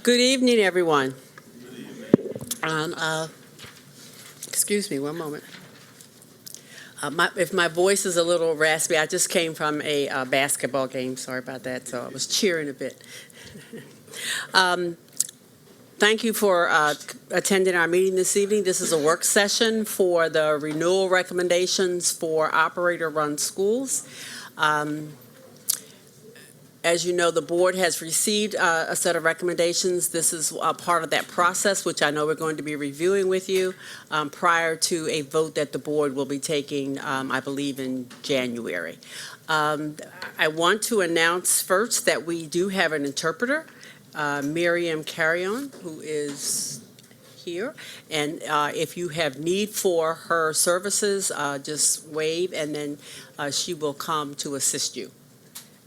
Good evening, everyone. Um, uh, Excuse me one moment. If my voice is a little raspy, I just came from a basketball game. Sorry about that. So I was cheering a bit. um, Thank you for attending our meeting this evening. This is a work session for the renewal recommendations for operator-run schools. As you know, the board has received a set of recommendations. This is part of that process, which I know we're going to be reviewing with you prior to a vote that the board will be taking, I believe, in January. I want to announce first that we do have an interpreter, Miriam Carrion, who is here. And if you have need for her services, just wave, and then she will come to assist you.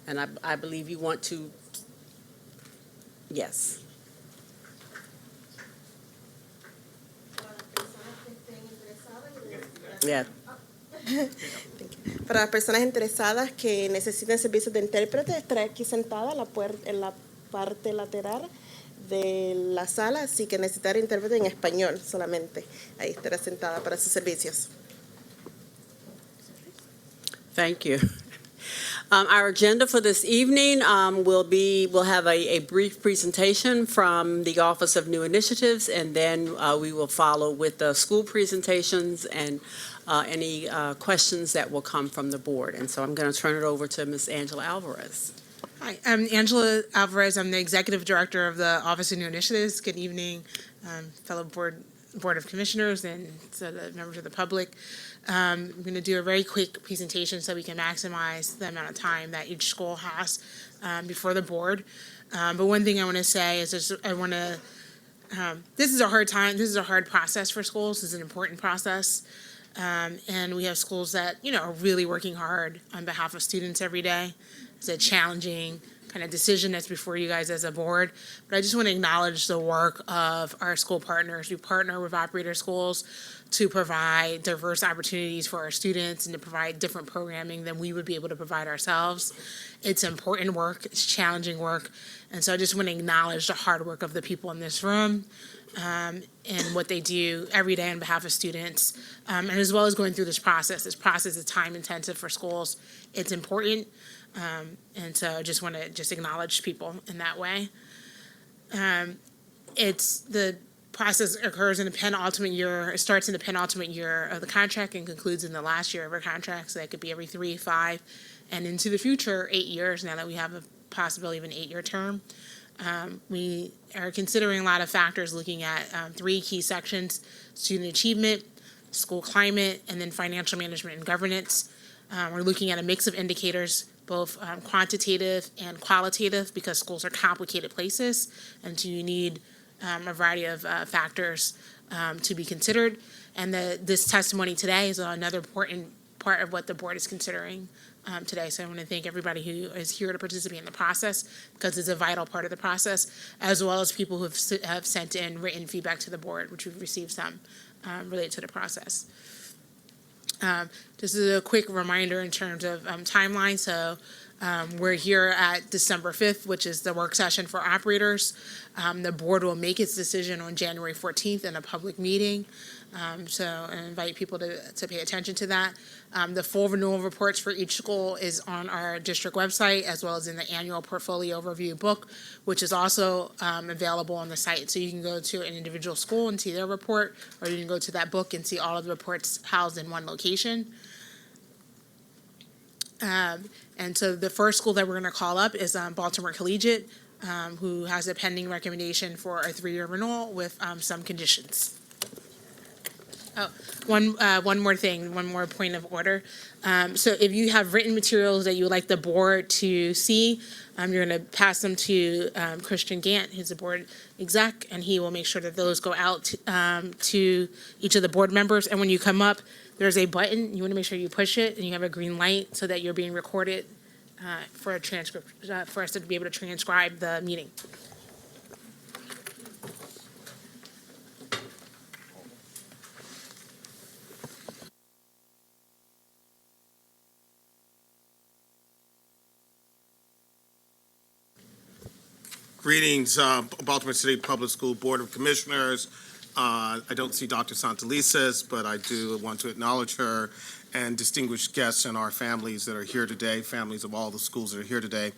And I believe you want to, yes. Yeah. Para las personas interesadas que necesiten servicios de intérprete, estaré aquí sentada en la parte lateral de la sala, así que necesitaré intérprete en español solamente. Ahí estaré sentada para sus servicios. Thank you. Our agenda for this evening we'll have a brief presentation from the Office of New Initiatives, and then we will follow with the school presentations and any questions that will come from the board. And so I'm going to turn it over to Ms. Angela Alvarez. Hi, I'm Angela Alvarez. I'm the Executive Director of the Office of New Initiatives. Good evening, fellow Board of Commissioners and the members of the public. I'm going to do a very quick presentation so we can maximize the amount of time that each school has before the board. But one thing I want to say is this is a hard time. This is a hard process for schools. This is an important process. And we have schools that, are really working hard on behalf of students every day. It's a challenging kind of decision that's before you guys as a board. But I just want to acknowledge the work of our school partners. We partner with operator schools to provide diverse opportunities for our students and to provide different programming than we would be able to provide ourselves. It's important work. It's challenging work. And so I just want to acknowledge the hard work of the people in this room and what they do every day on behalf of students, and as well as going through this process. This process is time intensive for schools. It's important. And so I just want to acknowledge people in that way. The process occurs in the penultimate year. It starts in the penultimate year of the contract and concludes in the last year of our contract. So that could be every 3, 5, and into the future, 8 years, now that we have a possibility of an 8-year term. We are considering a lot of factors, looking at 3 key sections: student achievement, school climate, and then financial management and governance. We're looking at a mix of indicators, both quantitative and qualitative, because schools are complicated places, and so you need a variety of factors to be considered. And this testimony today is another important part of what the board is considering today. So I want to thank everybody who is here to participate in the process, because it's a vital part of the process, as well as people who have sent in written feedback to the board, which we've received some related to the process. This is a quick reminder in terms of timeline. So we're here at December 5th, which is the work session for operators. The board will make its decision on January 14th in a public meeting. So I invite people to pay attention to that. The full renewal reports for each school is on our district website, as well as in the annual portfolio overview book, which is also available on the site. So you can go to an individual school and see their report, or you can go to that book and see all of the reports housed in one location. And so the first school that we're going to call up is Baltimore Collegiate, who has a pending recommendation for a 3-year renewal with some conditions. Oh, one more thing, one more point of order. So if you have written materials that you would like the board to see, you're going to pass them to Christian Gant, who's the board exec, and he will make sure that those go out to each of the board members. And when you come up, there's a button. You want to make sure you push it, and you have a green light so that you're being recorded for a transcript, for us to be able to transcribe the meeting. Greetings, Baltimore City Public School Board of Commissioners. I don't see Dr. Santelices, but I do want to acknowledge her and distinguished guests and our families that are here today, families of all the schools that are here today.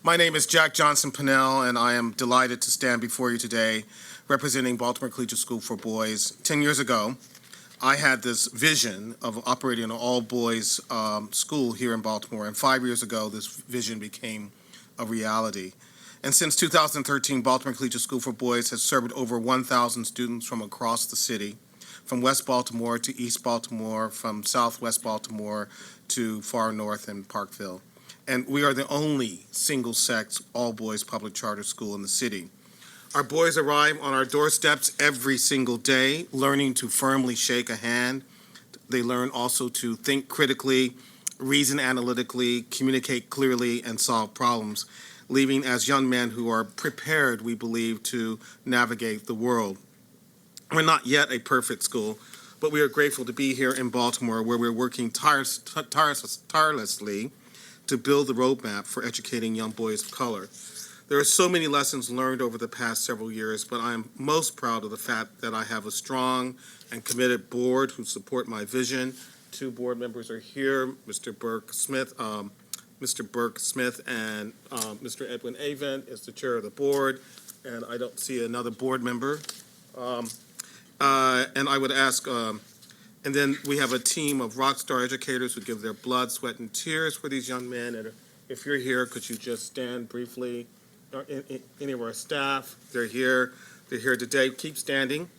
My name is Jack Johnson Pinnell, and I am delighted to stand before you today representing Baltimore Collegiate School for Boys. 10 years ago, I had this vision of operating an all-boys school here in Baltimore, and 5 years ago, this vision became a reality. And since 2013, Baltimore Collegiate School for Boys has served over 1,000 students from across the city, from West Baltimore to East Baltimore, from Southwest Baltimore to far north in Parkville. And we are the only single-sex, all-boys public charter school in the city. Our boys arrive on our doorsteps every single day, learning to firmly shake a hand. They learn also to think critically, reason analytically, communicate clearly, and solve problems, leaving as young men who are prepared, we believe, to navigate the world. We're not yet a perfect school, but we are grateful to be here in Baltimore, where we're working tirelessly to build the roadmap for educating young boys of color. There are so many lessons learned over the past several years, but I am most proud of the fact that I have a strong and committed board who support my vision. 2 board members are here, Mr. Burke Smith and Mr. Edwin Avent is the chair of the board, and I don't see another board member. And I would ask, and then we have a team of rock star educators who give their blood, sweat, and tears for these young men. And if you're here, could you just stand briefly? Any of our staff, they're here today. Keep standing.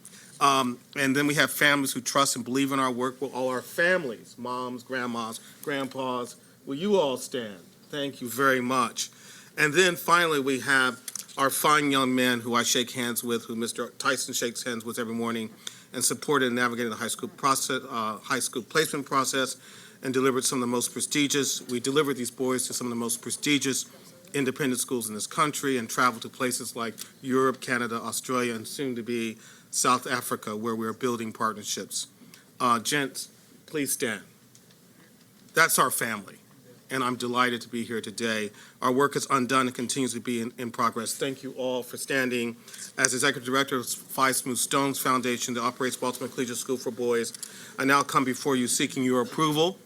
And then we have families who trust and believe in our work. Well, all our families, moms, grandmas, grandpas, will you all stand? Thank you very much. And then finally, we have our fine young men who I shake hands with, who Mr. Tyson shakes hands with every morning, and supported and navigated the high school placement process, and delivered some of the most prestigious. We delivered these boys to some of the most prestigious independent schools in this country, and traveled to places like Europe, Canada, Australia, and soon to be South Africa, where we're building partnerships. Gents, please stand. That's our family, and I'm delighted to be here today. Our work is undone and continues to be in progress. Thank you all for standing. As Executive Director of Five Smooth Stones Foundation that operates Baltimore Collegiate School for Boys, I now come before you seeking your approval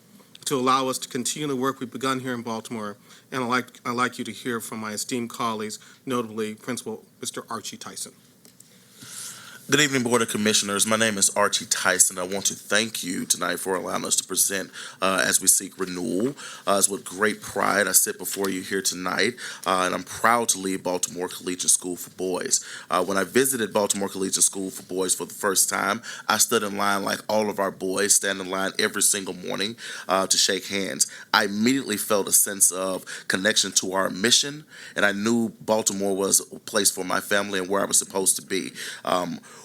to allow us to continue the work we've begun here in Baltimore, and I'd like you to hear from my esteemed colleagues, notably Principal Mr. Archie Tyson. Good evening, Board of Commissioners. My name is Archie Tyson. I want to thank you tonight for allowing us to present as we seek renewal. It's with great pride I sit before you here tonight, and I'm proud to lead Baltimore Collegiate School for Boys. When I visited Baltimore Collegiate School for Boys for the first time, I stood in line like all of our boys, stand in line every single morning to shake hands. I immediately felt a sense of connection to our mission, and I knew Baltimore was a place for my family and where I was supposed to be.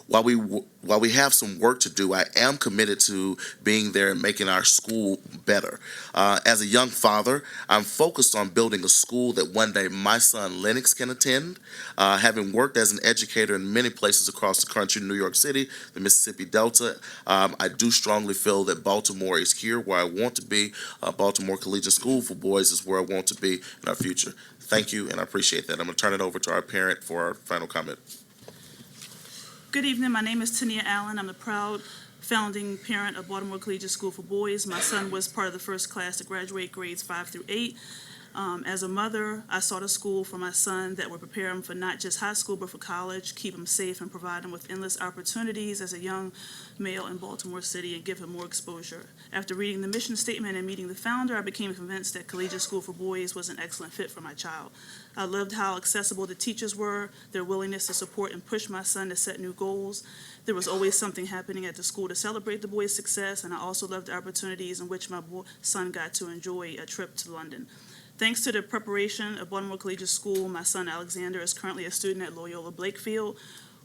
While we have some work to do, I am committed to being there and making our school better. As a young father, I'm focused on building a school that one day my son Lennox can attend. Having worked as an educator in many places across the country, New York City, the Mississippi Delta, I do strongly feel that Baltimore is here where I want to be. Baltimore Collegiate School for Boys is where I want to be in our future. Thank you, and I appreciate that. I'm going to turn it over to our parent for our final comment. Good evening. My name is Tania Allen. I'm the proud founding parent of Baltimore Collegiate School for Boys. My son was part of the first class to graduate grades 5 through 8. As a mother, I sought a school for my son that would prepare him for not just high school, but for college, keep him safe, and provide him with endless opportunities as a young male in Baltimore City and give him more exposure. After reading the mission statement and meeting the founder, I became convinced that Collegiate School for Boys was an excellent fit for my child. I loved how accessible the teachers were, their willingness to support and push my son to set new goals. There was always something happening at the school to celebrate the boys' success, and I also loved the opportunities in which my son got to enjoy a trip to London. Thanks to the preparation of Baltimore Collegiate School, my son Alexander is currently a student at Loyola Blakefield,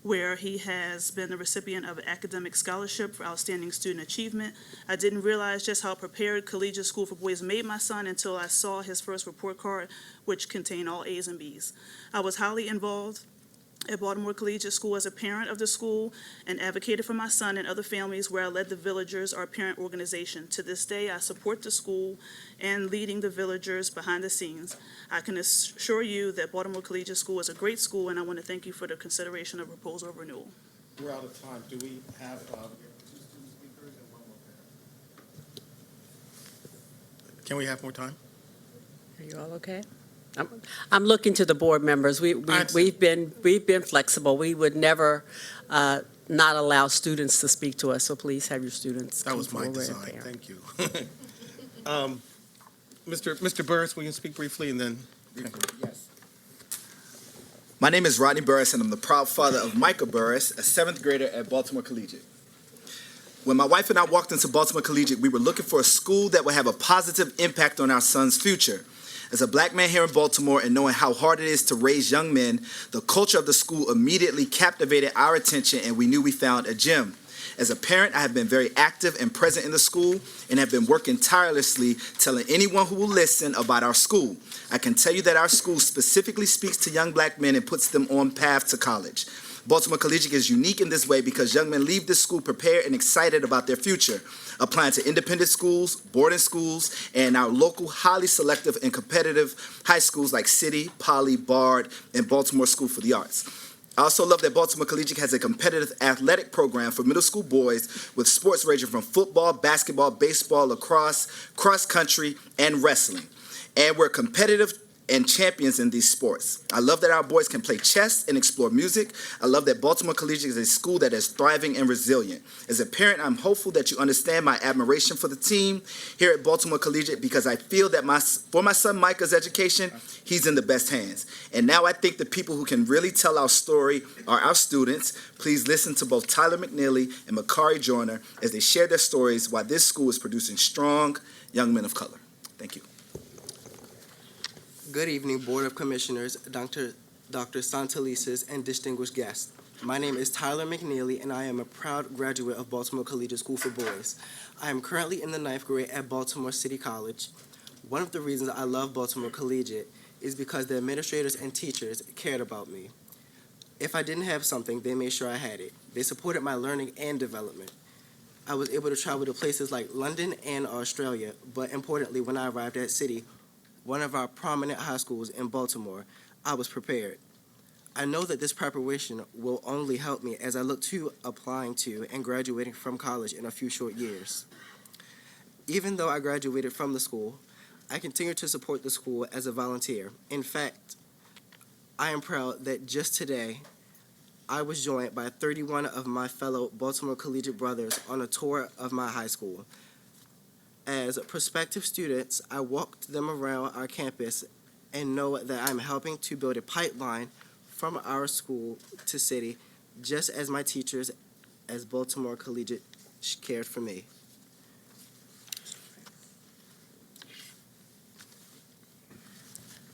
where he has been the recipient of an academic scholarship for outstanding student achievement. I didn't realize just how prepared Collegiate School for Boys made my son until I saw his first report card, which contained all A's and B's. I was highly involved at Baltimore Collegiate School as a parent of the school and advocated for my son and other families where I led the Villagers, our parent organization. To this day, I support the school and leading the Villagers behind the scenes. I can assure you that Baltimore Collegiate School is a great school, and I want to thank you for the consideration of proposal of renewal. We're out of time. Do we have, we have 2 student speakers and 1 more parent? Can we have more time? Are you all okay? I'm looking to the board members. We've been flexible. We would never not allow students to speak to us, so please have your students That come was my forward. design. Thank you. Mr. Burris, will you speak briefly and then? Yes. My name is Rodney Burris, and I'm the proud father of Micah Burris, a 7th grader at Baltimore Collegiate. When my wife and I walked into Baltimore Collegiate, we were looking for a school that would have a positive impact on our son's future. As a black man here in Baltimore and knowing how hard it is to raise young men, the culture of the school immediately captivated our attention, and we knew we found a gem. As a parent, I have been very active and present in the school and have been working tirelessly telling anyone who will listen about our school. I can tell you that our school specifically speaks to young black men and puts them on path to college. Baltimore Collegiate is unique in this way because young men leave this school prepared and excited about their future, applying to independent schools, boarding schools, and our local highly selective and competitive high schools like City, Poly, Bard, and Baltimore School for the Arts. I also love that Baltimore Collegiate has a competitive athletic program for middle school boys with sports ranging from football, basketball, baseball, lacrosse, cross country, and wrestling. And we're competitive and champions in these sports. I love that our boys can play chess and explore music. I love that Baltimore Collegiate is a school that is thriving and resilient. As a parent, I'm hopeful that you understand my admiration for the team here at Baltimore Collegiate because I feel that for my son Micah's education, he's in the best hands. And now I think the people who can really tell our story are our students. Please listen to both Tyler McNeely and Makari Joyner as they share their stories why this school is producing strong young men of color. Thank you. Good evening, Board of Commissioners, Dr. Santelises, and distinguished guests. My name is Tyler McNeely, and I am a proud graduate of Baltimore Collegiate School for Boys. I am currently in the 9th grade at Baltimore City College. One of the reasons I love Baltimore Collegiate is because the administrators and teachers cared about me. If I didn't have something, they made sure I had it. They supported my learning and development. I was able to travel to places like London and Australia, but importantly, when I arrived at City, one of our prominent high schools in Baltimore, I was prepared. I know that this preparation will only help me as I look to applying to and graduating from college in a few short years. Even though I graduated from the school, I continue to support the school as a volunteer. In fact, I am proud that just today, I was joined by 31 of my fellow Baltimore Collegiate brothers on a tour of my high school. As prospective students, I walked them around our campus and know that I'm helping to build a pipeline from our school to City, just as my teachers as Baltimore Collegiate cared for me.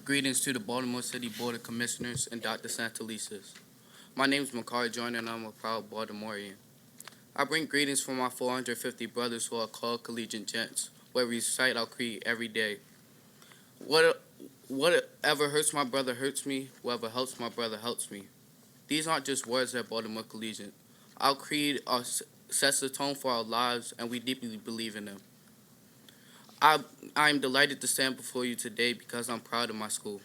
Greetings to the Baltimore City Board of Commissioners and Dr. Santelises. My name is Makari Joyner, and I'm a proud Baltimorean. I bring greetings from my 450 brothers who are called Collegiate Gents, where we recite our creed every day. Whatever hurts my brother hurts me, whatever helps my brother helps me. These aren't just words at Baltimore Collegiate. Our creed sets the tone for our lives, and we deeply believe in them. I am delighted to stand before you today because I'm proud of my school.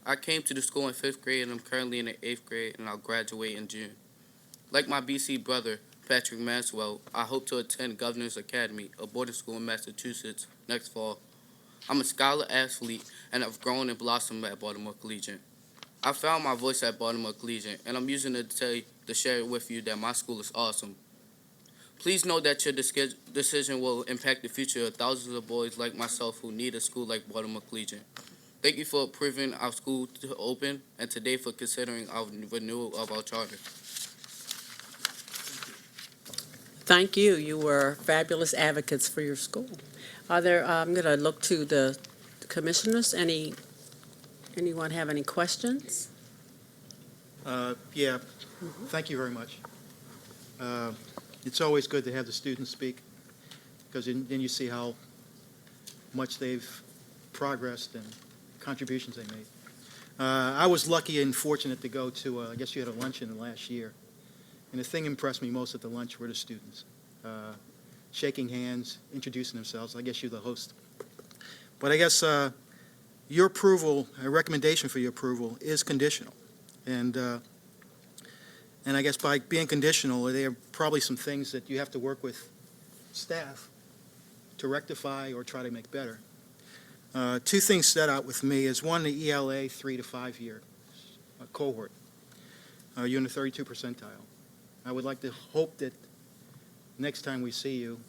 I came to the school in 5th grade, and I'm currently in the 8th grade, and I'll graduate in June. Like my BC brother, Patrick Maxwell, I hope to attend Governor's Academy, a boarding school in Massachusetts, next fall. I'm a scholar athlete, and I've grown and blossomed at Baltimore Collegiate. I found my voice at Baltimore Collegiate, and I'm using it to share it with you that my school is awesome. Please know that your decision will impact the future of thousands of boys like myself who need a school like Baltimore Collegiate. Thank you for approving our school to open, and today for considering our renewal of our charter. Thank you. You were fabulous advocates for your school. I'm going to look to the commissioners. Anyone have any questions? Yeah, thank you very much. It's always good to have the students speak because then you see how much they've progressed and contributions they made. I was lucky and fortunate to go to, I guess you had a luncheon last year. And the thing impressed me most at the lunch were the students. Shaking hands, introducing themselves. I guess you're the host. But I guess your approval, a recommendation for your approval is conditional. And I guess by being conditional, there are probably some things that you have to work with staff to rectify or try to make better. Two things stood out with me is one, the ELA 3 to 5 year cohort. You're in the 32 percentile. I would like to hope that next time we see you,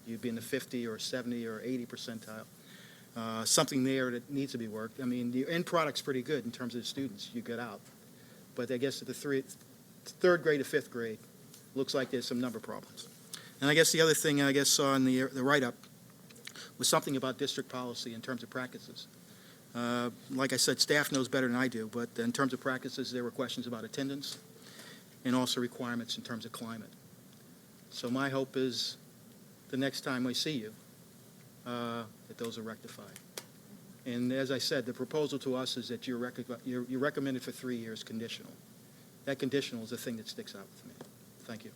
you'd be in the 50 or 70 or 80 percentile. Something there that needs to be worked. I mean, the end product's pretty good in terms of the students you get out. But I guess at the third grade to fifth grade, looks like there's some number problems. And I guess the other thing I saw in the write-up was something about district policy in terms of practices. Like I said, staff knows better than I do, but in terms of practices, there were questions about attendance and also requirements in terms of climate. So my hope is the next time we see you, that those are rectified. And as I said, the proposal to us is that you're recommended for 3 years conditional. That conditional is the thing that sticks out with me. Thank you.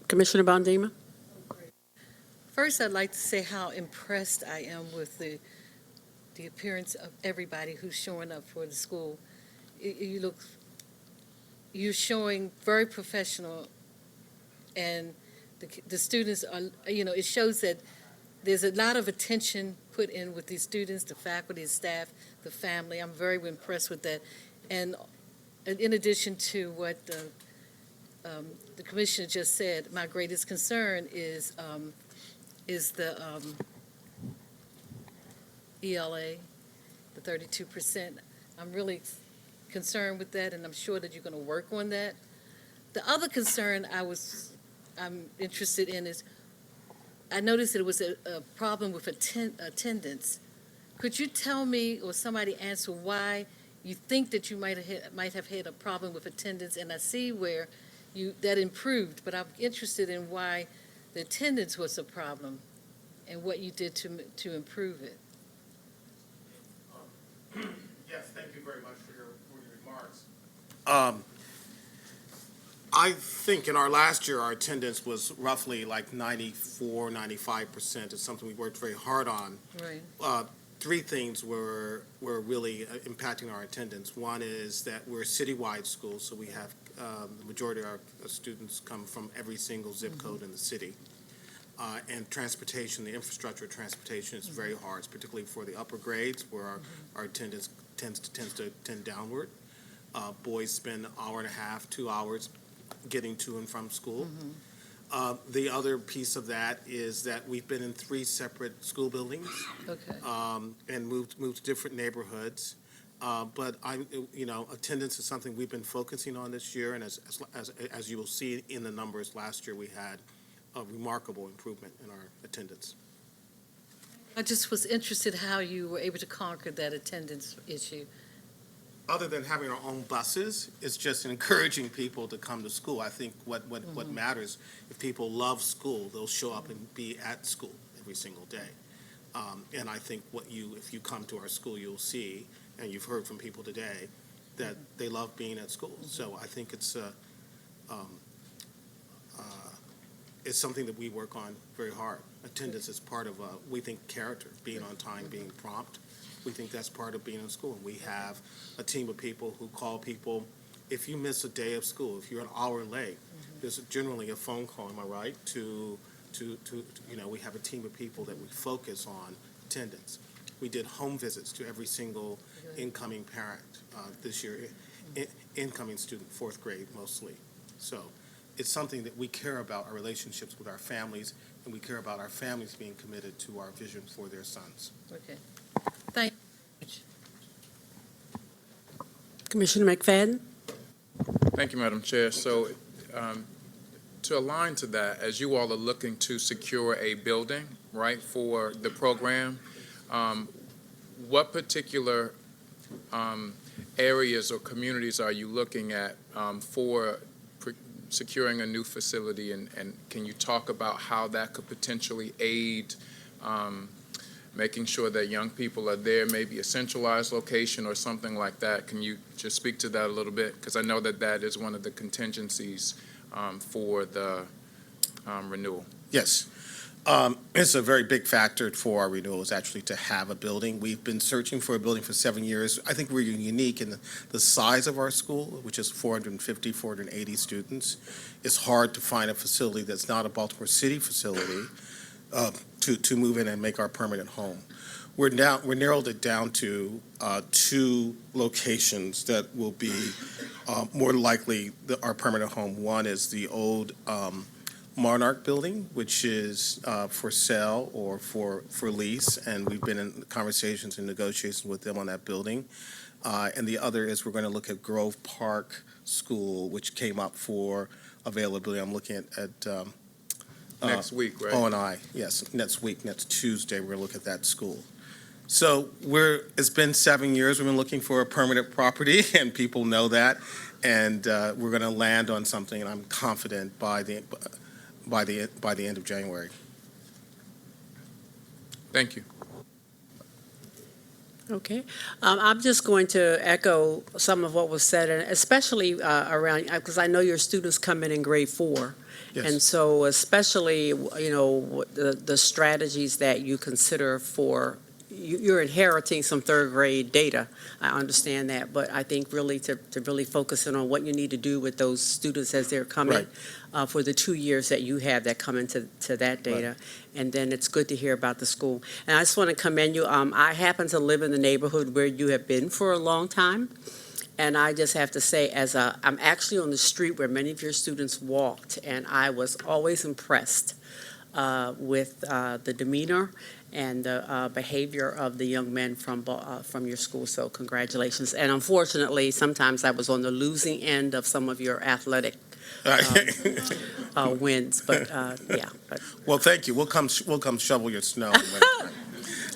Commissioner Bondima? First, I'd like to say how impressed I am with the appearance of everybody who's showing up for the school. You're showing very professional, and the students are, it shows that there's a lot of attention put in with these students, the faculty, the staff, the family. I'm very impressed with that. And in addition to what the commissioner just said, my greatest concern is the ELA, the 32%. I'm really concerned with that, and I'm sure that you're going to work on that. The other concern I'm interested in is, I noticed that it was a problem with attendance. Could you tell me, or somebody answer, why you think that you might have had a problem with attendance? And I see where that improved, but I'm interested in why the attendance was a problem and what you did to improve it. Yes, thank you very much for your remarks. I think in our last year, our attendance was roughly like 94, 95%. It's something we worked very hard on. Right. Three things were really impacting our attendance. One is that we're a citywide school, so we have the majority of our students come from every single zip code in the city. And transportation, the infrastructure of transportation is very hard, particularly for the upper grades where our attendance tends to tend downward. Boys spend an hour and a half, 2 hours getting to and from school. The other piece of that is that we've been in 3 separate school buildings. Okay. And moved to different neighborhoods. But attendance is something we've been focusing on this year, and as you will see in the numbers, last year we had a remarkable improvement in our attendance. I just was interested how you were able to conquer that attendance issue. Other than having our own buses, it's just encouraging people to come to school. I think what matters, if people love school, they'll show up and be at school every single day. And I think if you come to our school, you'll see, and you've heard from people today, that they love being at school. So I think it's something that we work on very hard. Attendance is part of, we think, character, being on time, being prompt. We think that's part of being in school. And we have a team of people who call people, if you miss a day of school, if you're an hour late, there's generally a phone call, am I right, to we have a team of people that we focus on attendance. We did home visits to every single incoming parent this year, incoming student, 4th grade mostly. So it's something that we care about, our relationships with our families, and we care about our families being committed to our vision for their sons. Okay. Thank you. Commissioner McFadden? Thank you, Madam Chair. So to align to that, as you all are looking to secure a building, right, for the program, what particular areas or communities are you looking at for securing a new facility, and can you talk about how that could potentially aid making sure that young people are there, maybe a centralized location or something like that. Can you just speak to that a little bit? Because I know that that is one of the contingencies for the renewal. Yes. It's a very big factor for our renewal is actually to have a building. We've been searching for a building for 7 years. I think we're unique in the size of our school, which is 450, 480 students. It's hard to find a facility that's not a Baltimore City facility to move in and make our permanent home. We narrowed it down to 2 locations that will be more likely our permanent home. One is the old Monarch Building, which is for sale or for lease, and we've been in conversations and negotiations with them on that building. And the other is we're going to look at Grove Park School, which came up for availability. I'm looking at Next week, right? O&I, yes, next week, next Tuesday, we're going to look at that school. So it's been 7 years, we've been looking for a permanent property, and people know that, and we're going to land on something, and I'm confident by the end of January. Thank you. Okay. I'm just going to echo some of what was said, and especially around, because I know your students come in grade 4. Yes. And so especially, the strategies that you consider for, you're inheriting some third grade data. I understand that, but I think really to really focus in on what you need to do with those students as they're coming for the 2 years that you have that come into that data. Right. And then it's good to hear about the school. And I just want to commend you. I happen to live in the neighborhood where you have been for a long time. And I just have to say, I'm actually on the street where many of your students walked, and I was always impressed with the demeanor and the behavior of the young men from your school. So congratulations. And unfortunately, sometimes I was on the losing end of some of your athletic wins. But yeah. But. Well, thank you. We'll come shovel your snow.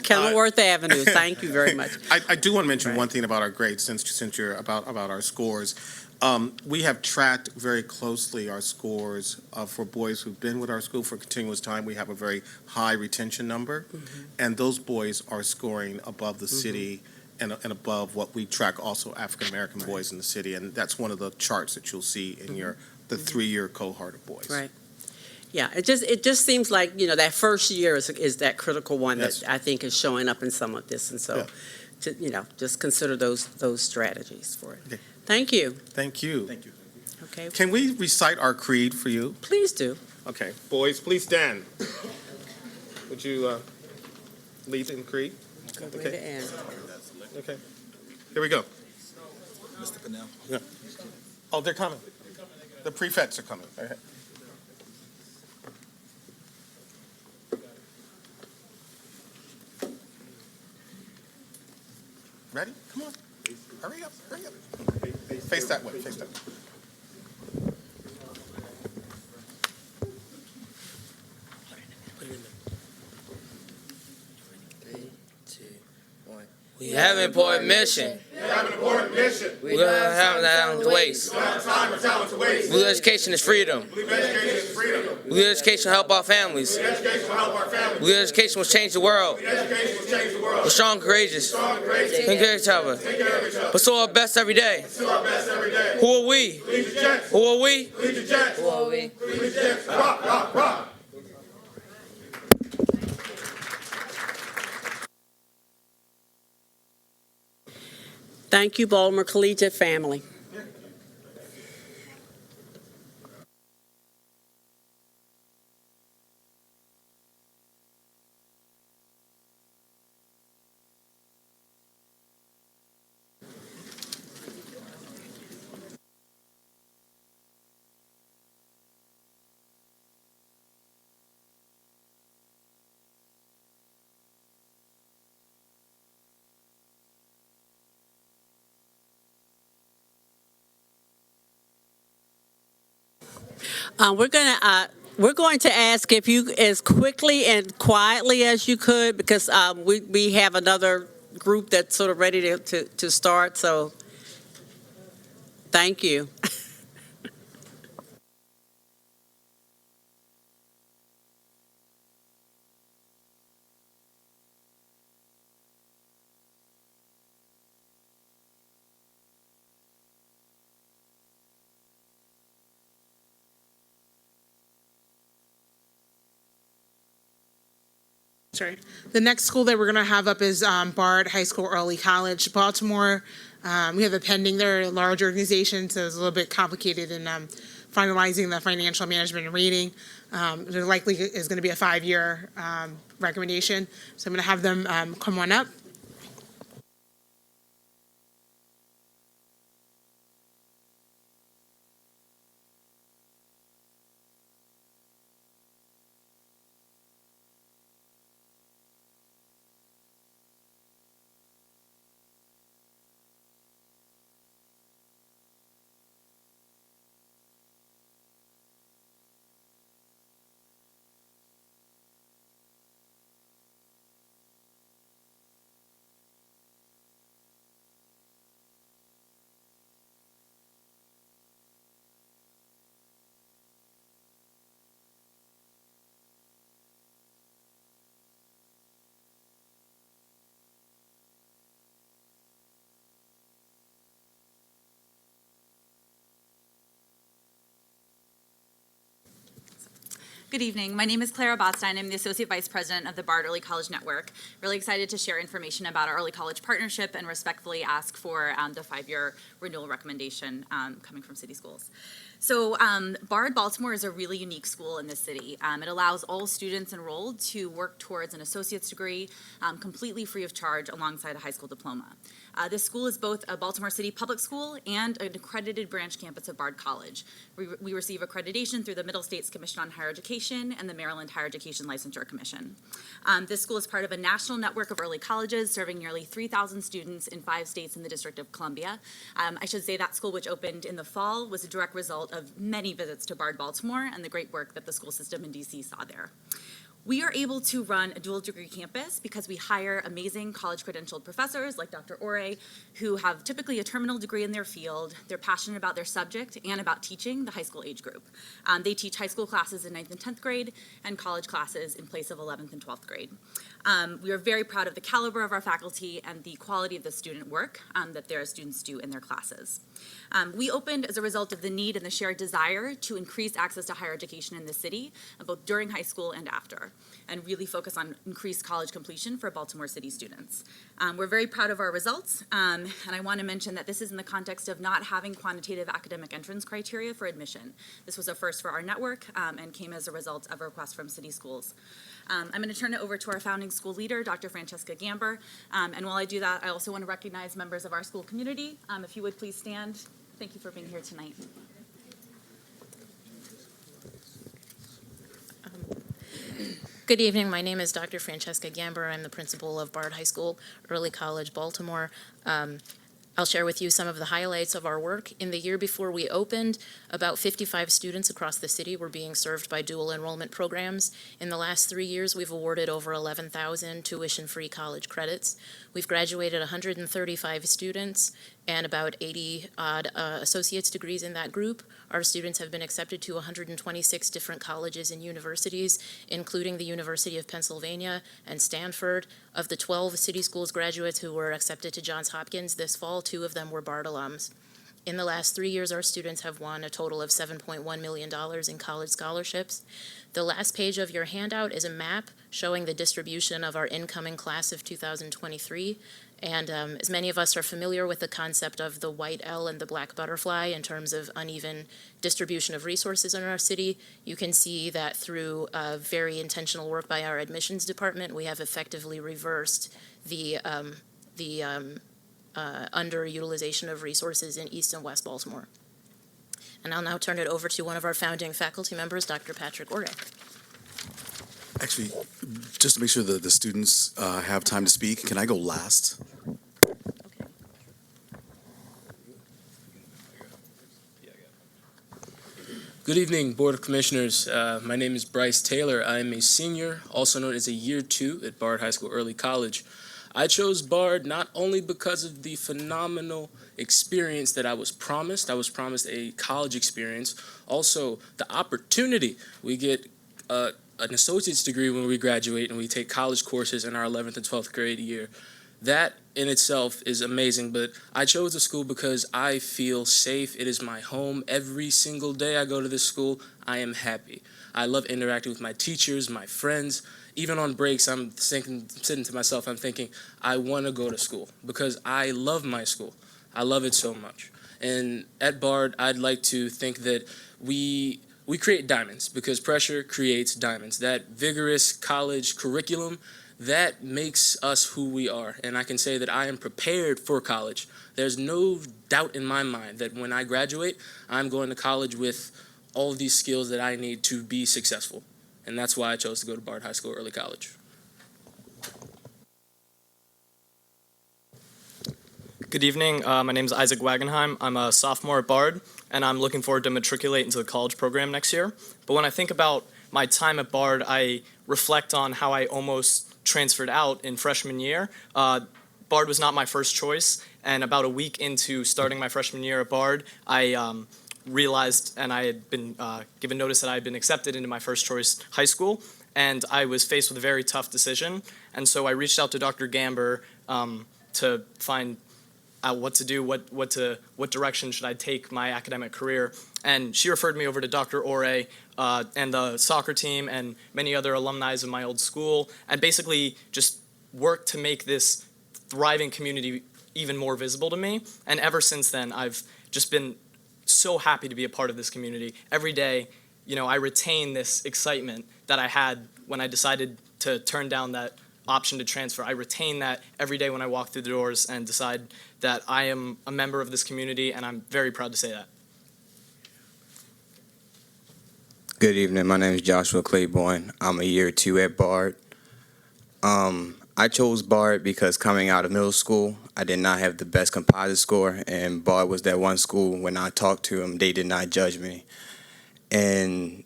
Kenilworth Avenue. Thank you very much. I do want to mention one thing about our grades, since you're about our scores. We have tracked very closely our scores for boys who've been with our school for continuous time. We have a very high retention number, and those boys are scoring above the city and above what we track also African American boys in the city, and that's one of the charts that you'll see in the 3-year cohort of boys. Right. Yeah, it just seems like, that first year is that critical one that I think is showing up in some of this, and so, just consider those strategies for it. Okay. Thank you. Thank you. Thank you. Okay. Can we recite our creed for you? Please do. Okay. Boys, please stand. Would you lead in creed? Good way to end. Okay. Here we go. Mr. Cannell. Yeah. Oh, they're coming. The prefects are coming. Okay. Ready? Come on. Hurry up. Hurry up. Face that way. Face that way. We have an important mission. We don't have time to waste. We believe education is freedom. We believe education will help our families. We believe education will change the world. We're strong and courageous. Take care of each other. Pursue our best every day. Who are we? Who are we? Who are we? Rock, rock, rock. Thank you, Baltimore Collegiate family. We're going to ask if you, as quickly and quietly as you could, because we have another group that's sort of ready to start. So, thank you. Sorry. The next school that we're going to have up is Bard High School Early College, Baltimore. We have a pending, they're a large organization, so it's a little bit complicated in finalizing the financial management and rating. There likely is going to be a 5-year recommendation, so I'm going to have them come on up. Good evening. My name is Clara Botstein. I'm the Associate Vice President of the Bard Early College Network. Really excited to share information about our Early College Partnership and respectfully ask for the 5-year renewal recommendation coming from City Schools. So Bard Baltimore is a really unique school in this city. It allows all students enrolled to work towards an associate's degree completely free of charge alongside a high school diploma. This school is both a Baltimore City public school and an accredited branch campus of Bard College. We receive accreditation through the Middle States Commission on Higher Education and the Maryland Higher Education Licensure Commission. This school is part of a national network of early colleges serving nearly 3,000 students in 5 states in the District of Columbia. I should say that school, which opened in the fall, was a direct result of many visits to Bard Baltimore and the great work that the school system in DC saw there. We are able to run a dual degree campus because we hire amazing college credentialed professors like Dr. Ore, who have typically a terminal degree in their field. They're passionate about their subject and about teaching the high school age group. They teach high school classes in 9th and 10th grade and college classes in place of 11th and 12th grade. We are very proud of the caliber of our faculty and the quality of the student work that their students do in their classes. We opened as a result of the need and the shared desire to increase access to higher education in the city, both during high school and after, and really focus on increased college completion for Baltimore City students. We're very proud of our results, and I want to mention that this is in the context of not having quantitative academic entrance criteria for admission. This was a first for our network and came as a result of a request from City Schools. I'm going to turn it over to our founding school leader, Dr. Francesca Gamber, and while I do that, I also want to recognize members of our school community. If you would please stand. Thank you for being here tonight. Good evening. My name is Dr. Francesca Gamber. I'm the principal of Bard High School, Early College, Baltimore. I'll share with you some of the highlights of our work. In the year before we opened, about 55 students across the city were being served by dual enrollment programs. In the last 3 years, we've awarded over 11,000 tuition-free college credits. We've graduated 135 students and about 80-odd associate's degrees in that group. Our students have been accepted to 126 different colleges and universities, including the University of Pennsylvania and Stanford. Of the 12 City Schools graduates who were accepted to Johns Hopkins this fall, 2 of them were Bard alums. In the last 3 years, our students have won a total of $7.1 million in college scholarships. The last page of your handout is a map showing the distribution of our incoming class of 2023. And as many of us are familiar with the concept of the white L and the black butterfly in terms of uneven distribution of resources in our city, you can see that through very intentional work by our admissions department, we have effectively reversed the underutilization of resources in East and West Baltimore. And I'll now turn it over to one of our founding faculty members, Dr. Patrick Ore. Actually, just to make sure that the students have time to speak, can I go last? Good evening, Board of Commissioners. My name is Bryce Taylor. I am a senior, also known as a year 2 at Bard High School Early College. I chose Bard not only because of the phenomenal experience that I was promised a college experience, also the opportunity. We get an associate's degree when we graduate and we take college courses in our 11th and 12th grade year. That in itself is amazing, but I chose the school because I feel safe. It is my home. Every single day I go to this school, I am happy. I love interacting with my teachers, my friends. Even on breaks, I'm thinking, sitting to myself, I'm thinking, I want to go to school because I love my school. I love it so much. And at Bard, I'd like to think that we create diamonds because pressure creates diamonds. That vigorous college curriculum, that makes us who we are. And I can say that I am prepared for college. There's no doubt in my mind that when I graduate, I'm going to college with all of these skills that I need to be successful. And that's why I chose to go to Bard High School Early College. Good evening. My name is Isaac Wagenheim. I'm a sophomore at Bard, and I'm looking forward to matriculate into the college program next year. But when I think about my time at Bard, I reflect on how I almost transferred out in freshman year. Bard was not my first choice, and about a week into starting my freshman year at Bard, I realized, and I had been given notice that I had been accepted into my first choice high school, and I was faced with a very tough decision. And so I reached out to Dr. Gamber to find out what to do, what direction should I take my academic career. And she referred me over to Dr. Ore and the soccer team and many other alumni of my old school, and basically just worked to make this thriving community even more visible to me. And ever since then, I've just been so happy to be a part of this community. Every day, I retain this excitement that I had when I decided to turn down that option to transfer. I retain that every day when I walk through the doors and decide that I am a member of this community, and I'm very proud to say that. Good evening. My name is Joshua Claiborne. I'm a year 2 at Bard. I chose Bard because coming out of middle school, I did not have the best composite score, and Bard was that one school when I talked to them, they did not judge me. And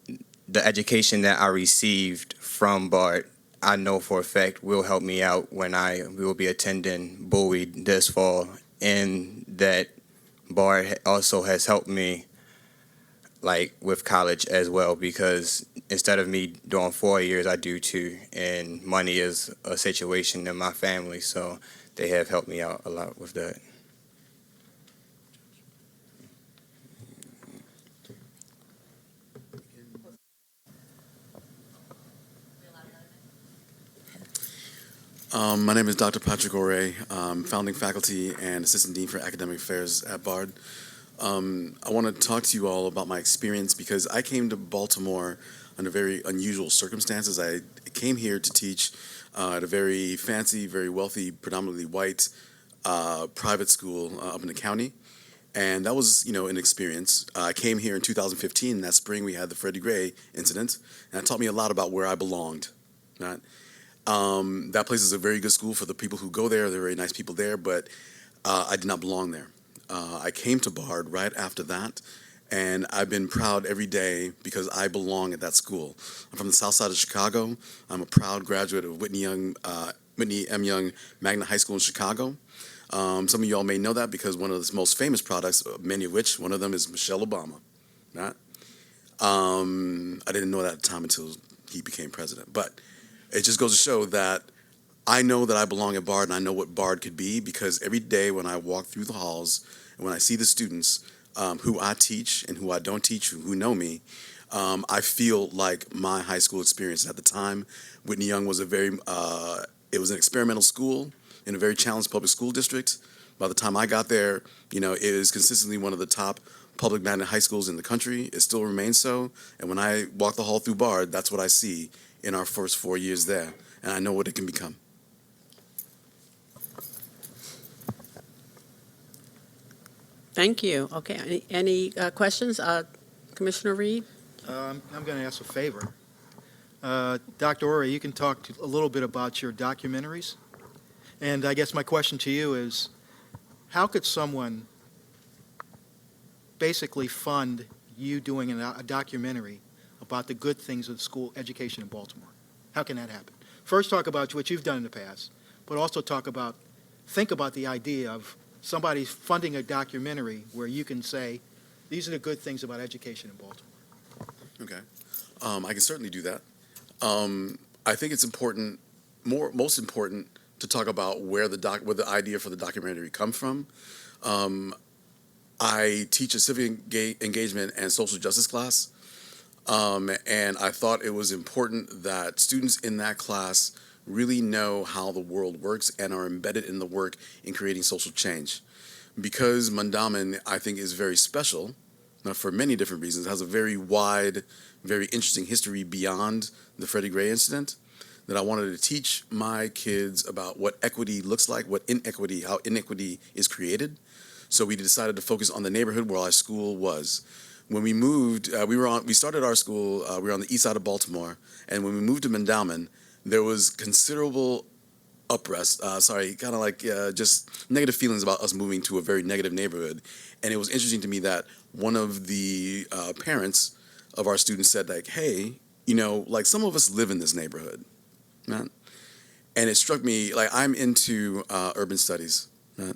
the education that I received from Bard, I know for a fact will help me out when I will be attending Bowie this fall, and that Bard also has helped me with college as well, because instead of me doing 4 years, I do 2, and money is a situation in my family, so they have helped me out a lot with that. My name is Dr. Patrick Ore. I'm founding faculty and assistant dean for academic affairs at Bard. I want to talk to you all about my experience because I came to Baltimore under very unusual circumstances. I came here to teach at a very fancy, very wealthy, predominantly white private school up in the county. And that was, an experience. I came here in 2015. That spring, we had the Freddie Gray incident, and that taught me a lot about where I belonged. Right? That place is a very good school for the people who go there. There are very nice people there, but I did not belong there. I came to Bard right after that, and I've been proud every day because I belong at that school. I'm from the south side of Chicago. I'm a proud graduate of Whitney M. Young Magnet High School in Chicago. Some of you all may know that because one of the most famous products, many of which, one of them is Michelle Obama. Right? I didn't know that at the time until he became president. But it just goes to show that I know that I belong at Bard, and I know what Bard could be, because every day when I walk through the halls and when I see the students who I teach and who I don't teach, who know me, I feel like my high school experience. At the time, Whitney Young was it was an experimental school in a very challenged public school district. By the time I got there, it is consistently one of the top public magnet high schools in the country. It still remains so. And when I walk the hall through Bard, that's what I see in our first 4 years there. And I know what it can become. Thank you. Okay, any questions? Commissioner Reed? I'm going to ask a favor. Dr. Ore, you can talk a little bit about your documentaries. And I guess my question to you is, how could someone basically fund you doing a documentary about the good things of school education in Baltimore? How can that happen? First, talk about what you've done in the past, but also think about the idea of somebody funding a documentary where you can say, these are the good things about education in Baltimore. Okay. I can certainly do that. I think it's important, most important, to to talk about where the idea for the documentary come from. I teach a civic engagement and social justice class, and I thought it was important that students in that class really know how the world works and are embedded in the work in creating social change. Because Mandamin, I think, is very special, for many different reasons, it has a very wide, very interesting history beyond the Freddie Gray incident, that I wanted to teach my kids about what equity looks like, how inequity is created. So we decided to focus on the neighborhood where our school was. When we moved, we started our school, we were on the east side of Baltimore, and when we moved to Mandamin, there was considerable just negative feelings about us moving to a very negative neighborhood. And it was interesting to me that one of the parents of our students said, like, hey, some of us live in this neighborhood, man. And it struck me, like, I'm into urban studies, man.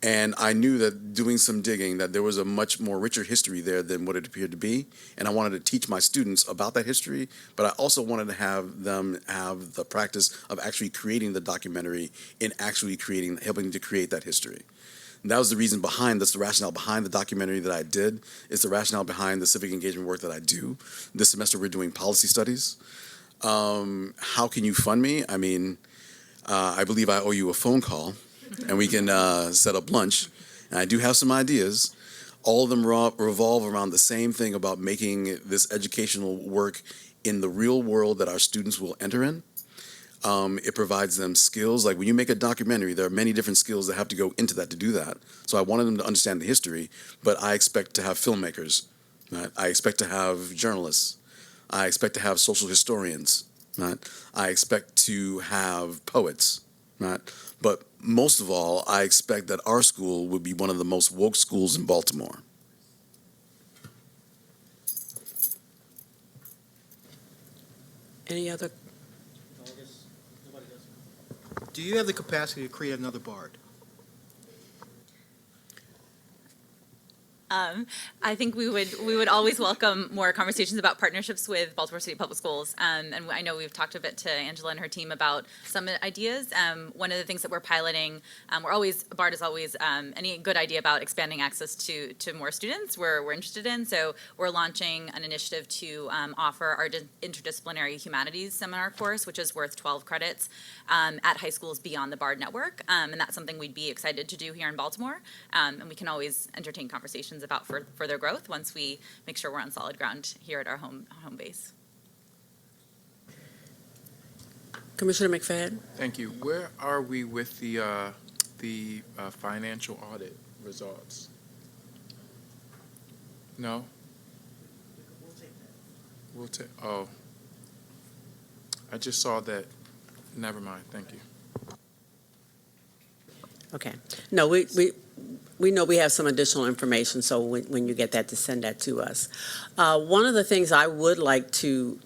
And I knew that doing some digging, that there was a much more richer history there than what it appeared to be. And I wanted to teach my students about that history, but I also wanted to have them have the practice of actually creating the documentary and actually helping to create that history. And that was the reason behind this, the rationale behind the documentary that I did. It's the rationale behind the civic engagement work that I do. This semester we're doing policy studies. How can you fund me? I mean, I believe I owe you a phone call. And we can set up lunch. And I do have some ideas. All of them revolve around the same thing about making this educational work in the real world that our students will enter in. It provides them skills. Like when you make a documentary, there are many different skills that have to go into that to do that. So I wanted them to understand the history, but I expect to have filmmakers. Right? I expect to have journalists. I expect to have social historians. Right? I expect to have poets. Right? But most of all, I expect that our school would be one of the most woke schools in Baltimore. Any other? Do you have the capacity to create another Bard? I think we would always welcome more conversations about partnerships with Baltimore City Public Schools. And I know we've talked a bit to Angela and her team about some ideas. One of the things that we're piloting, BARD is always any good idea about expanding access to more students we're interested in. So we're launching an initiative to offer our interdisciplinary humanities seminar course, which is worth 12 credits at high schools beyond the BARD network. And that's something we'd be excited to do here in Baltimore. And we can always entertain conversations about further growth once we make sure we're on solid ground here at our home base. Commissioner McFadden? Thank you. Where are we with the financial audit results? No? We'll take, oh. I just saw that. Never mind. Thank you. Okay. No, we know we have some additional information, so when you get that, to send that to us. One of the things I would like to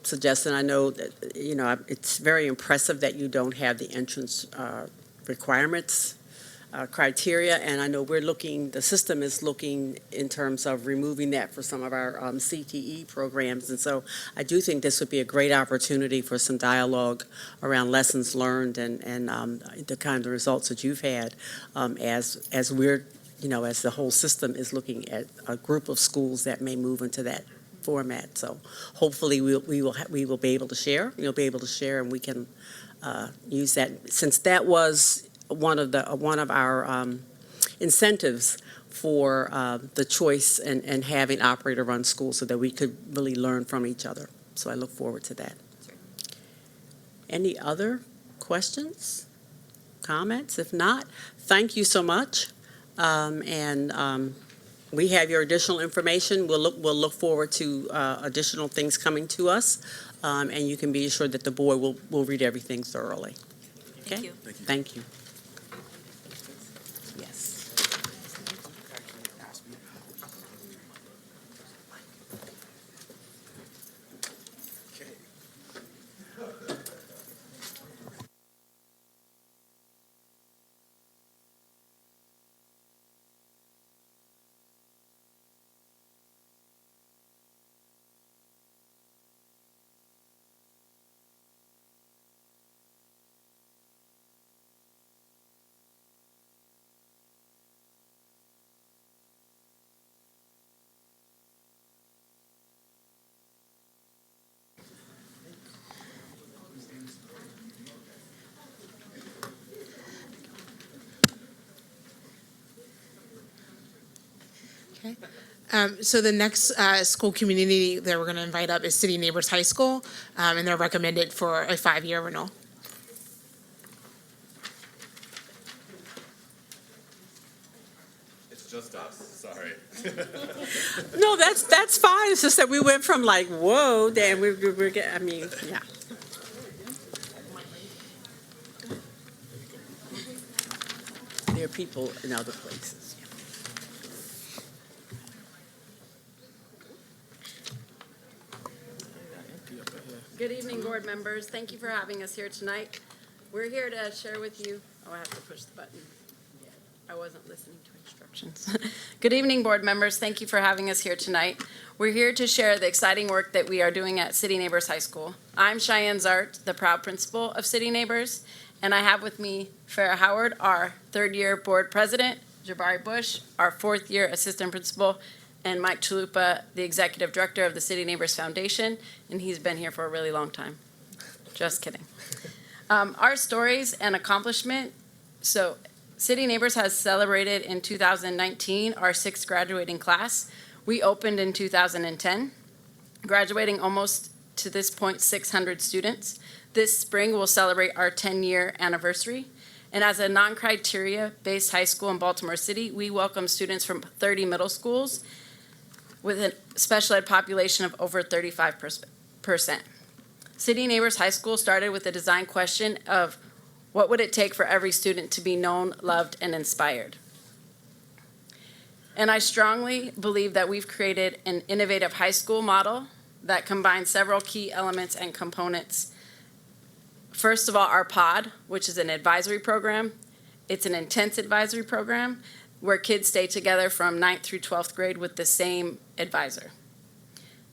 suggest, and I know that, it's very impressive that you don't have the entrance requirements criteria, and I know the system is looking in terms of removing that for some of our CTE programs, and so I do think this would be a great opportunity for some dialogue around lessons learned and the kind of results that you've had as we're, as the whole system is looking at a group of schools that may move into that format. So hopefully we will be able to share. You'll be able to share, and we can use that, since that was one of our incentives for the choice and having operator-run schools, so that we could really learn from each other. So I look forward to that. Any other questions, comments? If not, thank you so much. We have your additional information. We'll look forward to additional things coming to us, and you can be assured that the board will read everything thoroughly. Okay? Thank you. Thank you. So the next school community that we're going to invite up is City Neighbors High School, and they're recommended for a 5-year renewal. It's just us, sorry. No, that's fine. It's just that we went from like, whoa, then we're getting, I mean, yeah. There are people in other places. Good evening, board members. Thank you for having us here tonight. We're here to share with you, oh, I have to push the button. I wasn't listening to instructions. Good evening, board members. Thank you for having us here tonight. We're here to share the exciting work that we are doing at City Neighbors High School. I'm Cheyenne Zart, the proud principal of City Neighbors, and I have with me Farrah Howard, our third-year board president, Jabari Bush, our fourth-year assistant principal, and Mike Chalupa, the executive director of the City Neighbors Foundation, and he's been here for a really long time. Just kidding. Our stories and accomplishment, so City Neighbors has celebrated in 2019 our 6th graduating class. We opened in 2010, graduating almost to this point 600 students. This spring we'll celebrate our 10-year anniversary. And as a non-criteria-based high school in Baltimore City, we welcome students from 30 middle schools with a special ed population of over 35%. City Neighbors High School started with a design question of what would it take for every student to be known, loved, and inspired? And I strongly believe that we've created an innovative high school model that combines several key elements and components. First of all, our pod, which is an advisory program. It's an intense advisory program where kids stay together from 9th through 12th grade with the same advisor.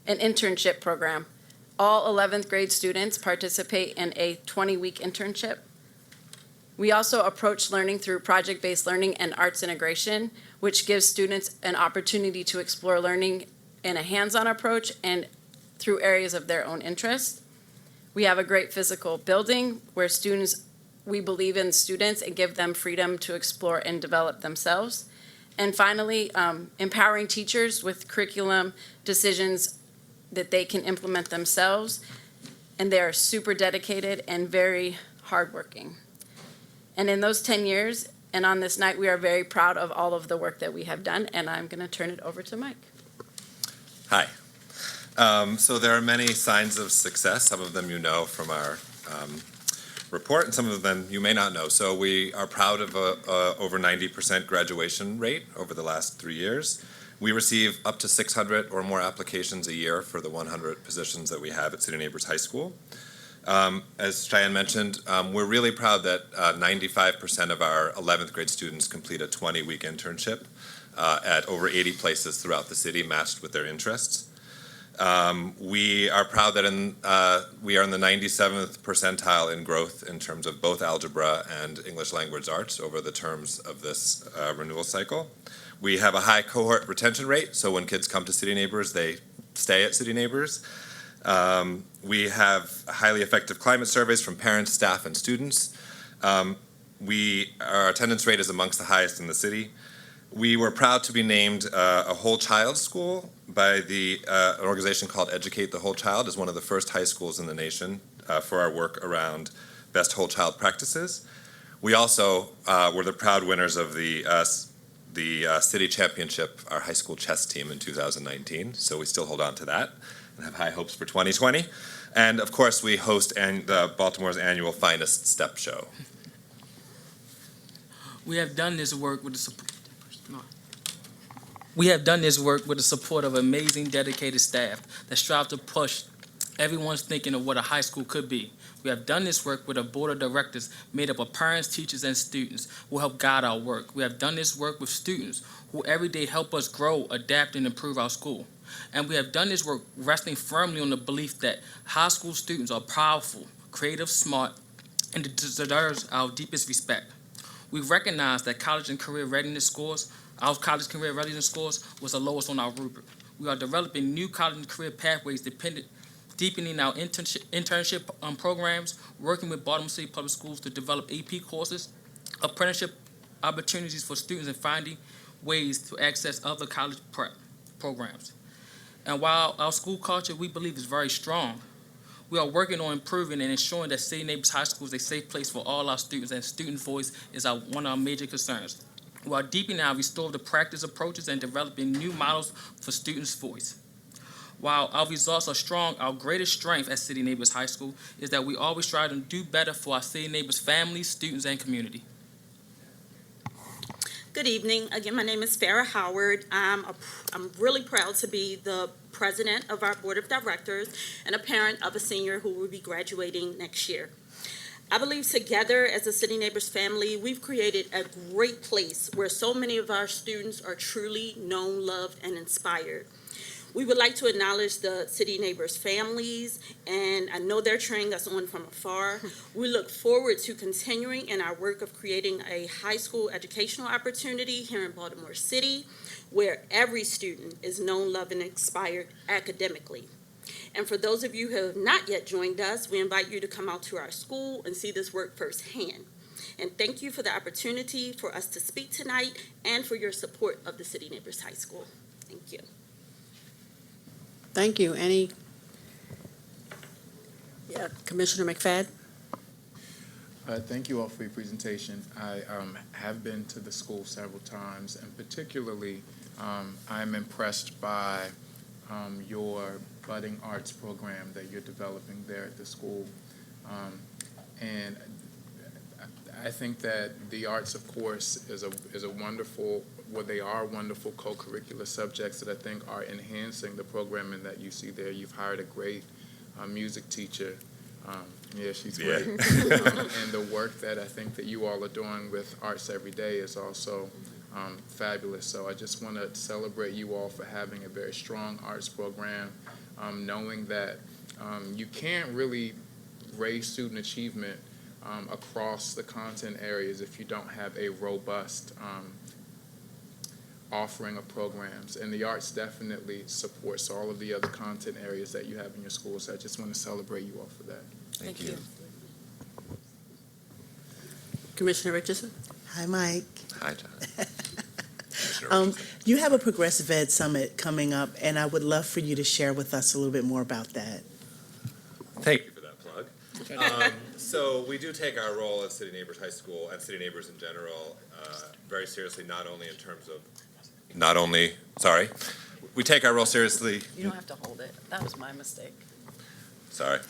An internship program. All 11th grade students participate in a 20-week internship. We also approach learning through project-based learning and arts integration, which gives students an opportunity to explore learning in a hands-on approach and through areas of their own interest. We have a great physical building where we believe in students and give them freedom to explore and develop themselves. And finally, empowering teachers with curriculum decisions that they can implement themselves. And they are super dedicated and very hardworking. And in those 10 years and on this night, we are very proud of all of the work that we have done. And I'm going to turn it over to Mike. Hi. So there are many signs of success. Some of them you know from our report, and some of them you may not know. So we are proud of a over 90% graduation rate over the last 3 years. We receive up to 600 or more applications a year for the 100 positions that we have at City Neighbors High School. As Cheyenne mentioned, we're really proud that 95% of our 11th grade students complete a 20-week internship at over 80 places throughout the city, matched with their interests. We are proud that we are in the 97th percentile in growth in terms of both algebra and English language arts over the terms of this renewal cycle. We have a high cohort retention rate, so when kids come to City Neighbors, they stay at City Neighbors. We have highly effective climate surveys from parents, staff, and students. Our attendance rate is amongst the highest in the city. We were proud to be named a whole child school by an organization called Educate the Whole Child as one of the first high schools in the nation for our work around best whole child practices. We also were the proud winners of the city championship, our high school chess team in 2019, so we still hold on to that and have high hopes for 2020. And of course, we host Baltimore's annual Finest Step Show. We have done this work with the support. We have done this work with the support of amazing, dedicated staff that strive to push everyone's thinking of what a high school could be. We have done this work with a board of directors made up of parents, teachers, and students who help guide our work. We have done this work with students who every day help us grow, adapt, and improve our school. And we have done this work resting firmly on the belief that high school students are powerful, creative, smart, and deserve our deepest respect. We recognize that college and career readiness scores, our college career readiness scores, was the lowest on our rubric. We are developing new college and career pathways deepening our internship programs, working with Baltimore City Public Schools to develop AP courses, apprenticeship opportunities for students, and finding ways to access other college prep programs. And while our school culture, we believe, is very strong, we are working on improving and ensuring that City Neighbors High School is a safe place for all our students, and student voice is one of our major concerns. We are deepening our restorative practice approaches and developing new models for students' voice. While our results are strong, our greatest strength at City Neighbors High School is that we always try to do better for our City Neighbors families, students, and community. Good evening. Again, my name is Farrah Howard. I'm really proud to be the president of our board of directors and a parent of a senior who will be graduating next year. I believe together as a City Neighbors family, we've created a great place where so many of our students are truly known, loved, and inspired. We would like to acknowledge the City Neighbors families, and I know they're cheering us on from afar. We look forward to continuing in our work of creating a high school educational opportunity here in Baltimore City, where every student is known, loved, and inspired academically. And for those of you who have not yet joined us, we invite you to come out to our school and see this work firsthand. And thank you for the opportunity for us to speak tonight and for your support of the City Neighbors High School. Thank you. Thank you. Commissioner McFadden? Thank you all for your presentation. I have been to the school several times, and particularly I'm impressed by your budding arts program that you're developing there at the school. And I think that the arts, of course, is a wonderful, they are wonderful co-curricular subjects that I think are enhancing the programming that you see there. You've hired a great music teacher. Yeah, she's great. And the work that I think that you all are doing with Arts Every Day is also fabulous. So I just want to celebrate you all for having a very strong arts program, knowing that you can't really raise student achievement across the content areas if you don't have a robust offering of programs. And the arts definitely supports all of the other content areas that you have in your school. So I just want to celebrate you all for that. Thank you. Commissioner Richardson? Hi, Mike. Hi, John. You have a Progressive Ed Summit coming up, and I would love for you to share with us a little bit more about that. Thank you for that plug. So we do take our role at City Neighbors High School and City Neighbors in general very seriously, we take our role seriously. You don't have to hold it. That was my mistake. Sorry.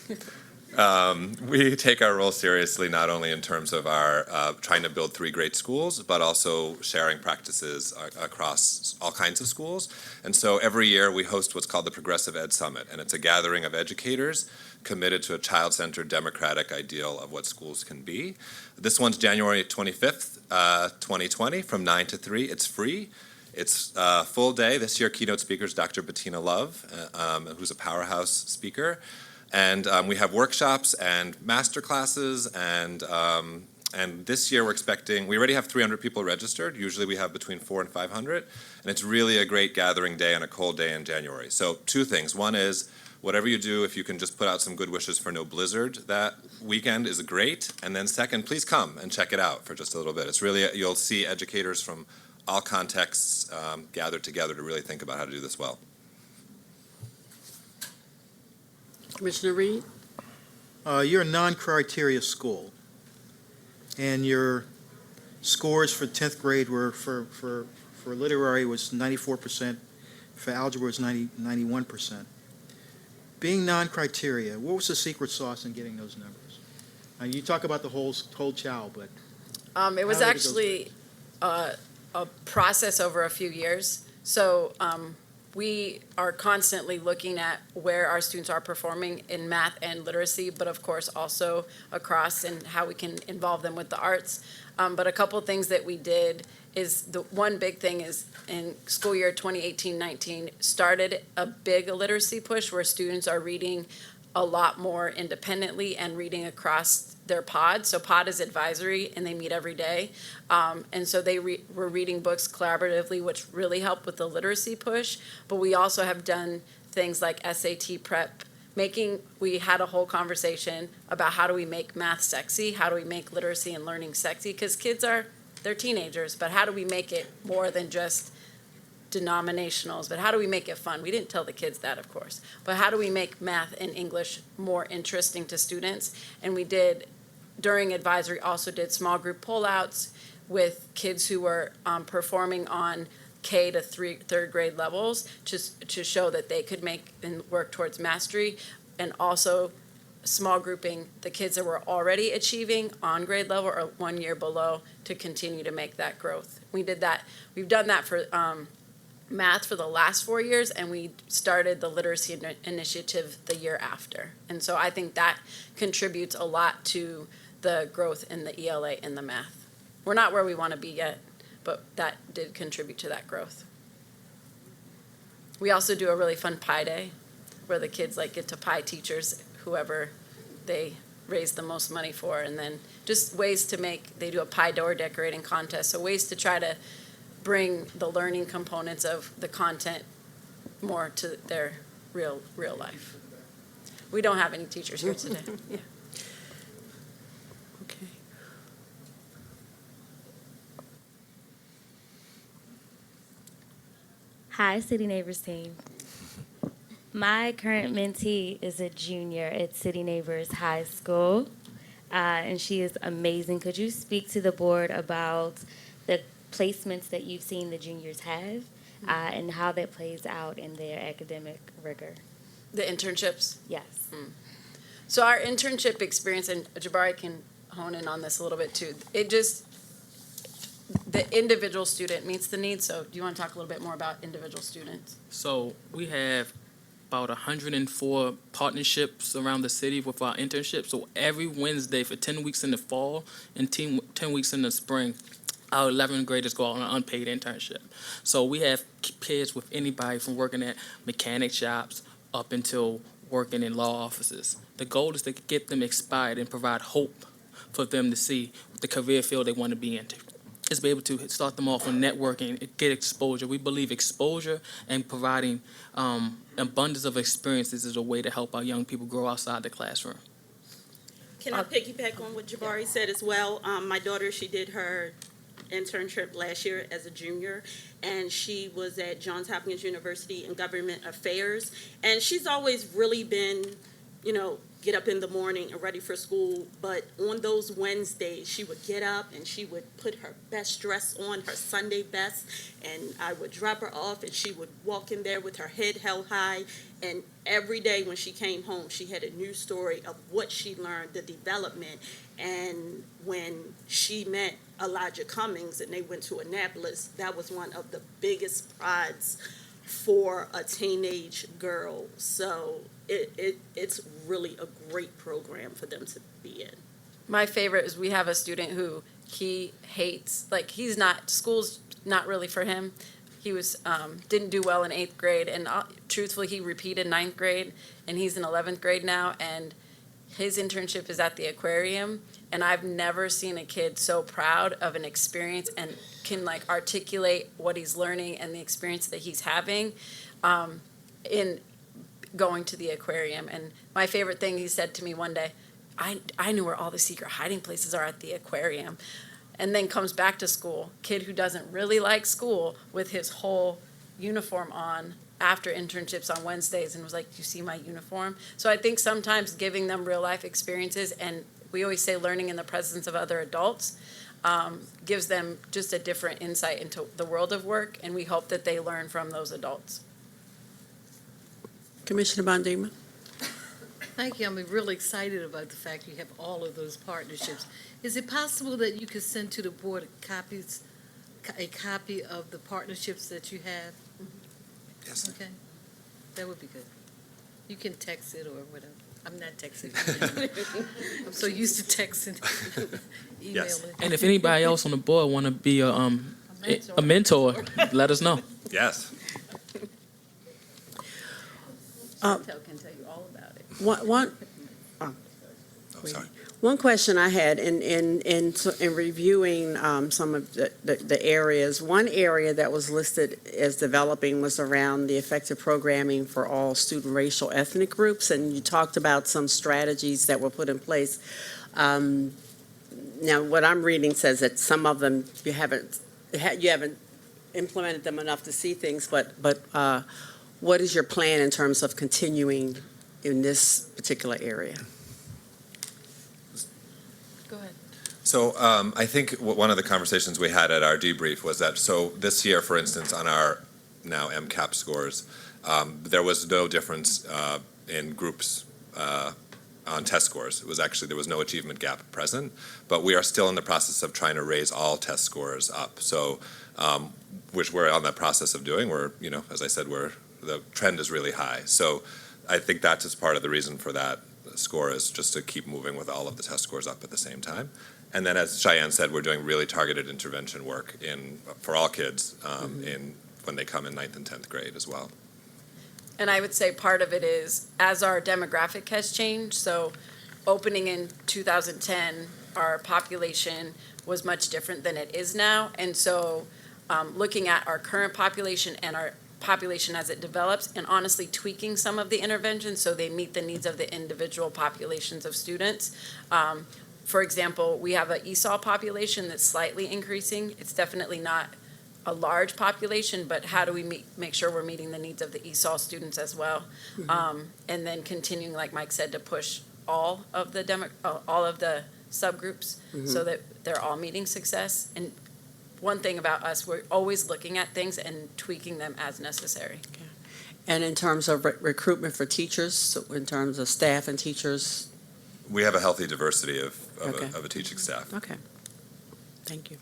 We take our role seriously not only in terms of our trying to build 3 great schools, but also sharing practices across all kinds of schools. And so every year we host what's called the Progressive Ed Summit, and it's a gathering of educators committed to a child-centered democratic ideal of what schools can be. This one's January 25th, 2020, from 9 to 3. It's free. It's a full day. This year, keynote speaker is Dr. Bettina Love, who's a powerhouse speaker. And we have workshops and master classes, and this year we already have 300 people registered. Usually we have between 400 and 500, and it's really a great gathering day on a cold day in January. So 2 things. One is, whatever you do, if you can just put out some good wishes for no blizzard that weekend is great. And then second, please come and check it out for just a little bit. It's really, you'll see educators from all contexts gathered together to really think about how to do this well. Commissioner Reed? You're a non-criteria school, and your scores for 10th grade were for literary was 94%, for algebra was 91%. Being non-criteria, what was the secret sauce in getting those numbers? You talk about the whole chow, but It was actually a process over a few years. So we are constantly looking at where our students are performing in math and literacy, but of course also across and how we can involve them with the arts. But a couple things that we did is, the one big thing is in school year 2018-19 started a big literacy push where students are reading a lot more independently and reading across their pod. So pod is advisory, and they meet every day. And so they were reading books collaboratively, which really helped with the literacy push. But we also have done things like SAT prep, we had a whole conversation about how do we make math sexy? How do we make literacy and learning sexy? Because kids they're teenagers, but how do we make it more than just denominationals, but how do we make it fun? We didn't tell the kids that, of course, but how do we make math and English more interesting to students? And we did, during advisory, also did small group pullouts with kids who were performing on K to third grade levels to show that they could make and work towards mastery, and also small grouping the kids that were already achieving on grade level or 1 year below to continue to make that growth. We did that. We've done that for math for the last 4 years, and we started the literacy initiative the year after. And so I think that contributes a lot to the growth in the ELA and the math. We're not where we want to be yet, but that did contribute to that growth. We also do a really fun pie day where the kids get to pie teachers, whoever they raise the most money for, and then just ways to they do a pie door decorating contest, so ways to try to bring the learning components of the content more to their real life. We don't have any teachers here today. Yeah. Okay. Hi, City Neighbors team. My current mentee is a junior at City Neighbors High School, and she is amazing. Could you speak to the board about the placements that you've seen the juniors have and how that plays out in their academic rigor? The internships? Yes. So our internship experience, and Jabari can hone in on this a little bit too, the individual student meets the needs. So do you want to talk a little bit more about individual students? So we have about 104 partnerships around the city with our internships. So every Wednesday for 10 weeks in the fall and 10 weeks in the spring, our 11th graders go on an unpaid internship. So we have kids with anybody from working at mechanic shops up until working in law offices. The goal is to get them inspired and provide hope for them to see the career field they want to be into. Is be able to start them off on networking, get exposure. We believe exposure and providing abundance of experiences is a way to help our young people grow outside the classroom. Can I piggyback on what Jabari said as well? My daughter, she did her internship last year as a junior, and she was at Johns Hopkins University in Government Affairs, and she's always really been, get up in the morning and ready for school, but on those Wednesdays, she would get up and she would put her best dress on, her Sunday best, and I would drop her off and she would walk in there with her head held high, and every day when she came home, she had a new story of what she learned, the development, and when she met Elijah Cummings and they went to Annapolis, that was one of the biggest prides for a teenage girl. So it's really a great program for them to be in. My favorite is we have a student who he hates, school's not really for him. He didn't do well in 8th grade, and truthfully, he repeated 9th grade, and he's in 11th grade now, and his internship is at the aquarium, and I've never seen a kid so proud of an experience and can articulate what he's learning and the experience that he's having in going to the aquarium. And my favorite thing he said to me one day, I knew where all the secret hiding places are at the aquarium. And then comes back to school, kid who doesn't really like school, with his whole uniform on after internships on Wednesdays, and was like, "Do you see my uniform?" So I think sometimes giving them real life experiences, and we always say learning in the presence of other adults, gives them just a different insight into the world of work, and we hope that they learn from those adults. Commissioner Bondima? Thank you. I'm really excited about the fact you have all of those partnerships. Is it possible that you could send to the board a copy of the partnerships that you have? Yes. Okay. That would be good. You can text it or whatever. I'm not texting. I'm so used to texting, emailing. Yes. And if anybody else on the board want to be a mentor, let us know. Yes. Chantel can tell you all about it. One question I had in reviewing some of the areas, one area that was listed as developing was around the effective programming for all student racial ethnic groups, and you talked about some strategies that were put in place. Now, what I'm reading says that some of them you haven't implemented them enough to see things, but what is your plan in terms of continuing in this particular area? Go ahead. So I think one of the conversations we had at our debrief was that, so this year, for instance, on our now MCAP scores, there was no difference in groups on test scores. It was actually, there was no achievement gap present, but we are still in the process of trying to raise all test scores up. So, which we're on that process of doing. We're, you know, as I said, the trend is really high. So I think that is part of the reason for that score, is just to keep moving with all of the test scores up at the same time. And then, as Cheyenne said, we're doing really targeted intervention work for all kids when they come in 9th and 10th grade as well. And I would say part of it is, as our demographic has changed, so opening in 2010, our population was much different than it is now. And so looking at our current population and our population as it develops, and honestly tweaking some of the interventions so they meet the needs of the individual populations of students. For example, we have an ESOL population that's slightly increasing. It's definitely not a large population, but how do we make sure we're meeting the needs of the ESOL students as well? And then continuing, like Mike said, to push all of the subgroups so that they're all meeting success. And one thing about us, we're always looking at things and tweaking them as necessary. And in terms of recruitment for teachers, so in terms of staff and teachers? We have a healthy diversity of a teaching staff. Okay. Thank you.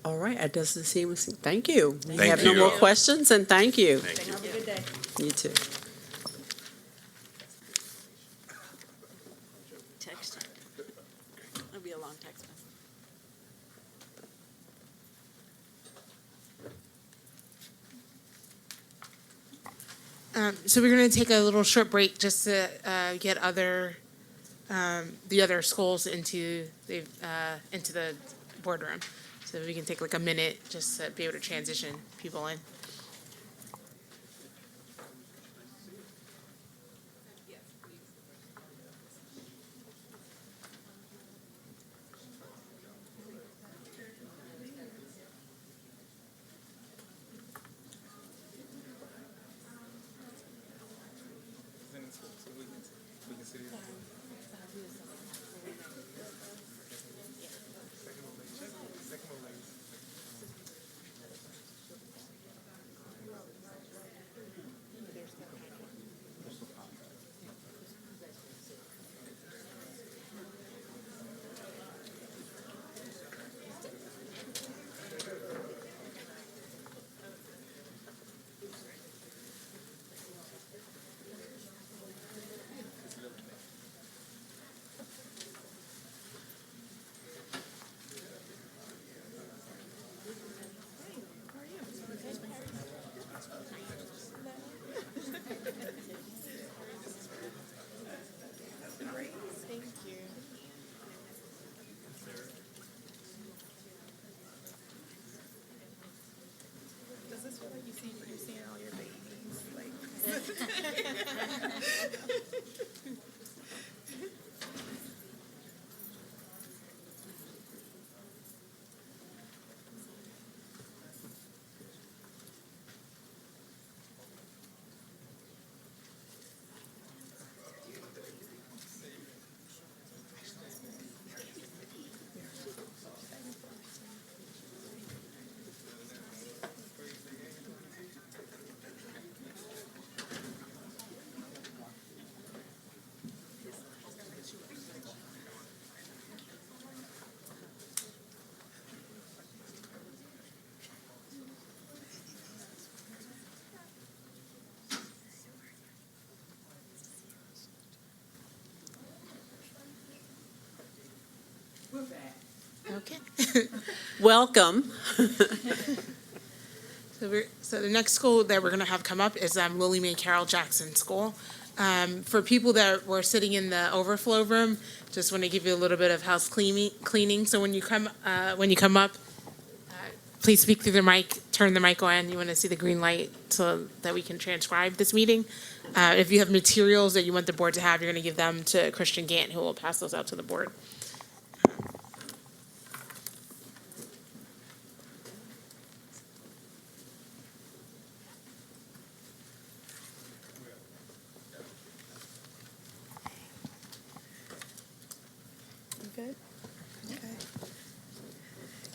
All right, it doesn't seem, thank you. We Thank have you. no more questions, and thank you. Thank you. Have a good day. You too. Text. It'll be a long text message. So we're going to take a little short break just to get the other schools into the boardroom. So we can take like a minute just to be able to transition people in. Okay. Welcome. So the next school that we're going to have come up is Willie Mae Carroll Jackson School. For people that were sitting in the overflow room, just want to give you a little bit of house cleaning. So when you come up, please speak through the mic turn the mic on, you want to see the green light so that we can transcribe this meeting. If you have materials that you want the board to have, you're going to give them to Christian Gant, who will pass those out to the board.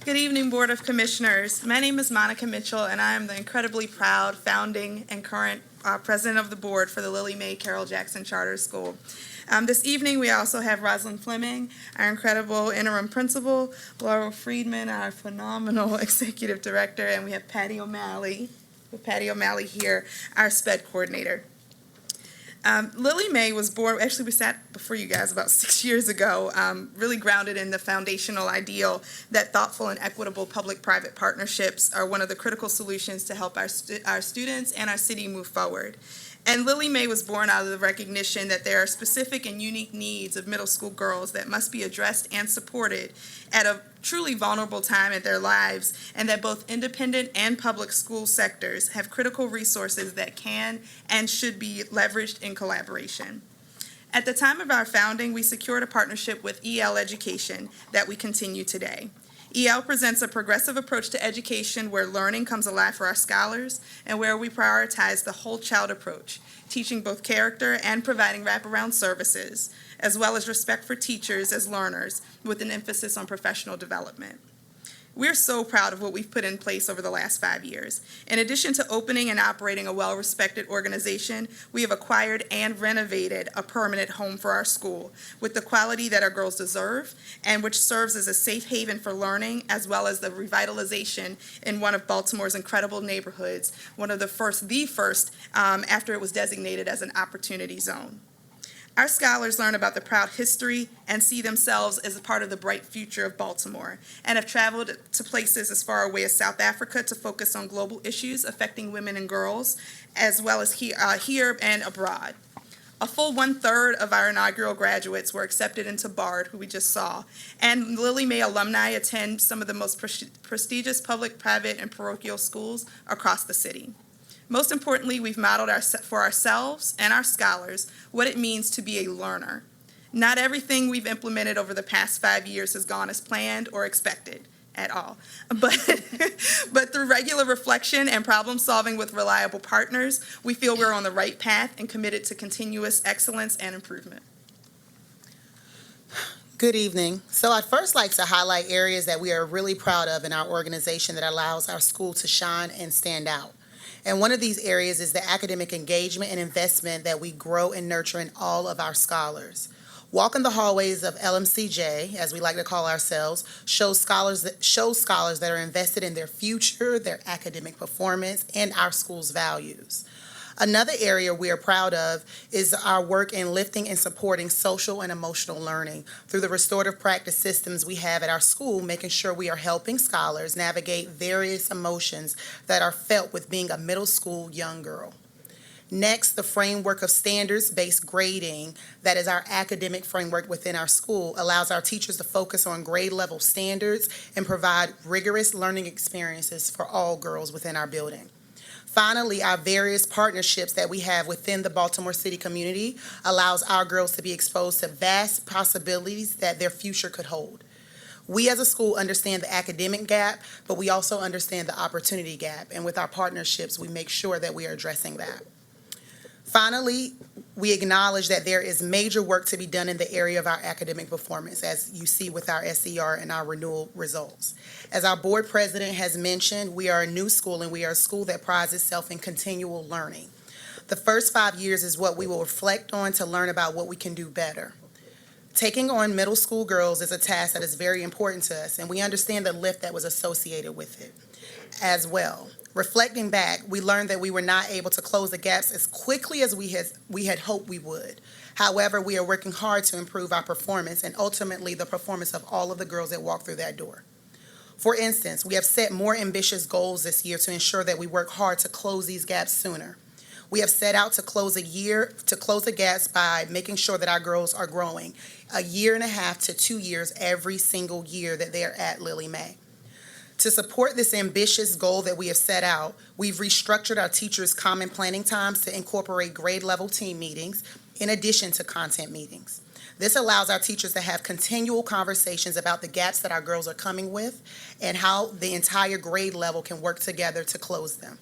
Good evening, Board of Commissioners. My name is Monica Mitchell, and I am the incredibly proud founding and current president of the board for the Lily Mae Carroll Jackson Charter School. This evening, we also have Rosalind Fleming, our incredible interim principal, Laurel Friedman, our phenomenal executive director, and we have Patty O'Malley here, our SPED coordinator. Lily Mae was born, actually we sat before you guys about 6 years ago, really grounded in the foundational ideal that thoughtful and equitable public-private partnerships are one of the critical solutions to help our students and our city move forward. And Lily Mae was born out of the recognition that there are specific and unique needs of middle school girls that must be addressed and supported at a truly vulnerable time in their lives, and that both independent and public school sectors have critical resources that can and should be leveraged in collaboration. At the time of our founding, we secured a partnership with EL Education that we continue today. EL presents a progressive approach to education where learning comes alive for our scholars and where we prioritize the whole child approach, teaching both character and providing wraparound services, as well as respect for teachers as learners with an emphasis on professional development. We're so proud of what we've put in place over the last 5 years. In addition to opening and operating a well-respected organization, we have acquired and renovated a permanent home for our school with the quality that our girls deserve and which serves as a safe haven for learning, as well as the revitalization in one of Baltimore's incredible neighborhoods, one of the first after it was designated as an opportunity zone. Our scholars learn about the proud history and see themselves as a part of the bright future of Baltimore, and have traveled to places as far away as South Africa to focus on global issues affecting women and girls, as well as here and abroad. A full 1/3 of our inaugural graduates were accepted into BARD, who we just saw, and Lily Mae alumni attend some of the most prestigious public, private, and parochial schools across the city. Most importantly, we've modeled for ourselves and our scholars what it means to be a learner. Not everything we've implemented over the past 5 years has gone as planned or expected at all. But through regular reflection and problem solving with reliable partners, we feel we're on the right path and committed to continuous excellence and improvement. Good evening. So I'd first like to highlight areas that we are really proud of in our organization that allows our school to shine and stand out. And one of these areas is the academic engagement and investment that we grow and nurture in all of our scholars. Walking the hallways of LMCJ, as we like to call ourselves, shows scholars that are invested in their future, their academic performance, and our school's values. Another area we are proud of is our work in lifting and supporting social and emotional learning through the restorative practice systems we have at our school, making sure we are helping scholars navigate various emotions that are felt with being a middle school young girl. Next, the framework of standards-based grading, that is our academic framework within our school, allows our teachers to focus on grade level standards and provide rigorous learning experiences for all girls within our building. Finally, our various partnerships that we have within the Baltimore City community allows our girls to be exposed to vast possibilities that their future could hold. We as a school understand the academic gap, but we also understand the opportunity gap, and with our partnerships, we make sure that we are addressing that. Finally, we acknowledge that there is major work to be done in the area of our academic performance, as you see with our SER and our renewal results. As our board president has mentioned, we are a new school, and we are a school that prides itself in continual learning. The first 5 years is what we will reflect on to learn about what we can do better. Taking on middle school girls is a task that is very important to us, and we understand the lift that was associated with it as well. Reflecting back, we learned that we were not able to close the gaps as quickly as we had hoped we would. However, we are working hard to improve our performance and ultimately the performance of all of the girls that walk through that door. For instance, we have set more ambitious goals this year to ensure that we work hard to close these gaps sooner. We have set out to close the gaps by making sure that our girls are growing 1.5 to 2 years every single year that they're at Lily Mae. To support this ambitious goal that we have set out, we've restructured our teachers' common planning times to incorporate grade level team meetings in addition to content meetings. This allows our teachers to have continual conversations about the gaps that our girls are coming with and how the entire grade level can work together to close them.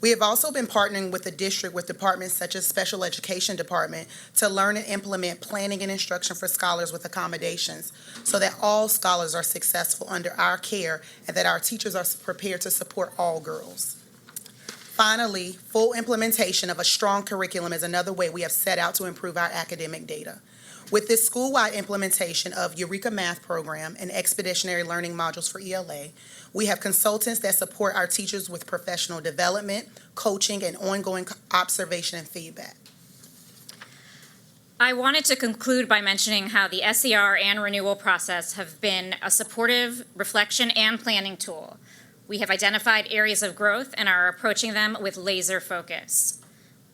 We have also been partnering with the district with departments such as Special Education Department to learn and implement planning and instruction for scholars with accommodations so that all scholars are successful under our care and that our teachers are prepared to support all girls. Finally, full implementation of a strong curriculum is another way we have set out to improve our academic data. With this school-wide implementation of Eureka Math Program and expeditionary learning modules for ELA, we have consultants that support our teachers with professional development, coaching, and ongoing observation and feedback. I wanted to conclude by mentioning how the SER and renewal process have been a supportive reflection and planning tool. We have identified areas of growth and are approaching them with laser focus.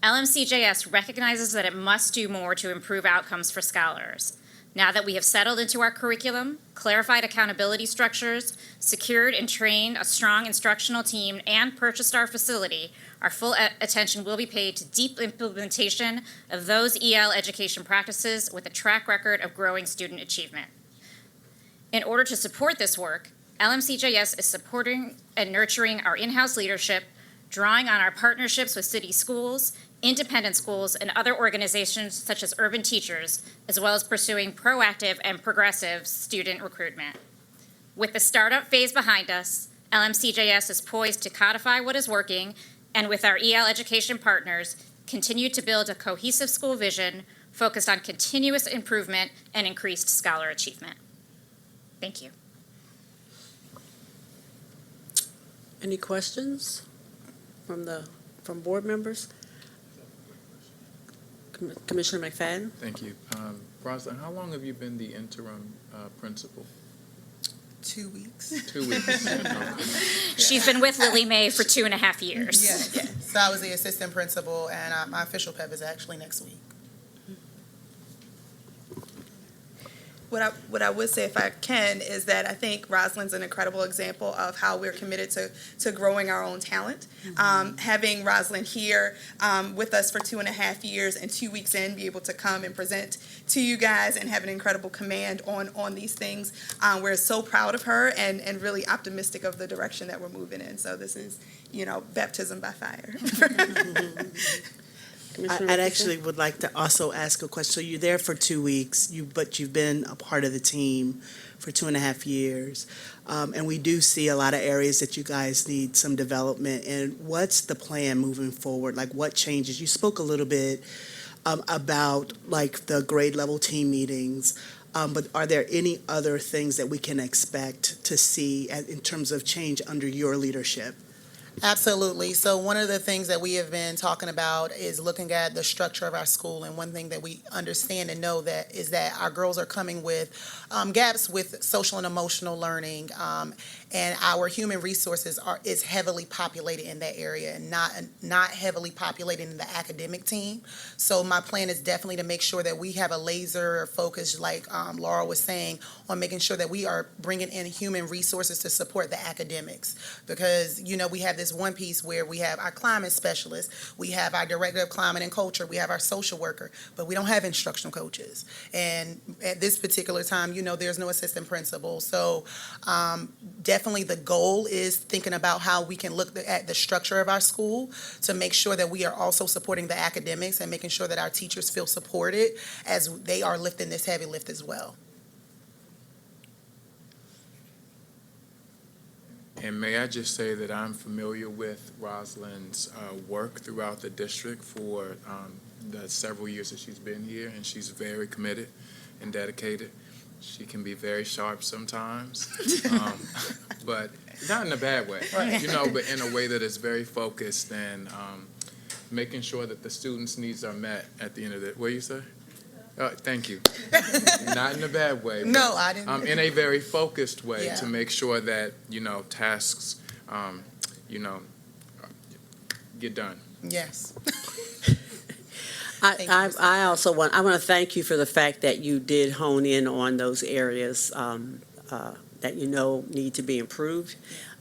LMCJS recognizes that it must do more to improve outcomes for scholars. Now that we have settled into our curriculum, clarified accountability structures, secured and trained a strong instructional team, and purchased our facility, our full attention will be paid to deep implementation of those EL education practices with a track record of growing student achievement. In order to support this work, LMCJS is supporting and nurturing our in-house leadership, drawing on our partnerships with city schools, independent schools, and other organizations such as Urban Teachers, as well as pursuing proactive and progressive student recruitment. With the startup phase behind us, LMCJS is poised to codify what is working, and with our EL education partners, continue to build a cohesive school vision focused on continuous improvement and increased scholar achievement. Thank you. Any questions from board members? Commissioner McFadden? Thank you. Rosalind, how long have you been the interim principal? 2 weeks. 2 weeks. Okay. She's been with Lily May for 2.5 years. Yeah. So I was the assistant principal, and my official PEP is actually next week. What I would say, if I can, is that I think Rosalind's an incredible example of how we're committed to growing our own talent. Having Rosalind here with us for 2.5 years and 2 weeks in, be able to come and present to you guys and have an incredible command on these things. We're so proud of her and really optimistic of the direction that we're moving in. So this is, baptism by fire. I'd actually would like to also ask a question. So you're there for 2 weeks, but you've been a part of the team for 2.5 years. And we do see a lot of areas that you guys need some development. And what's the plan moving forward? Like what changes? You spoke a little bit about like the grade level team meetings. But are there any other things that we can expect to see in terms of change under your leadership? Absolutely. So one of the things that we have been talking about is looking at the structure of our school. And one thing that we understand and know that is that our girls are coming with gaps with social and emotional learning. And our human resources is heavily populated in that area and not heavily populated in the academic team. So my plan is definitely to make sure that we have a laser focus, like Laura was saying, on making sure that we are bringing in human resources to support the academics. Because, we have this one piece where we have our climate specialist, we have our director of climate and culture, we have our social worker, but we don't have instructional coaches. And at this particular time, there's no assistant principal. So definitely the goal is thinking about how we can look at the structure of our school to make sure that we are also supporting the academics and making sure that our teachers feel supported as they are lifting this heavy lift as well. And may I just say that I'm familiar with Rosalind's work throughout the district for the several years that she's been here, and she's very committed and dedicated. She can be very sharp sometimes, but not in a bad way, but in a way that is very focused and making sure that the students' needs are met at the end of it. What do you say? Thank you. Not in a bad way. But, no, I didn't. In a very focused way Yeah. to make sure that, tasks, get done. Yes. I also want to thank you for the fact that you did hone in on those areas that that you know need to be improved.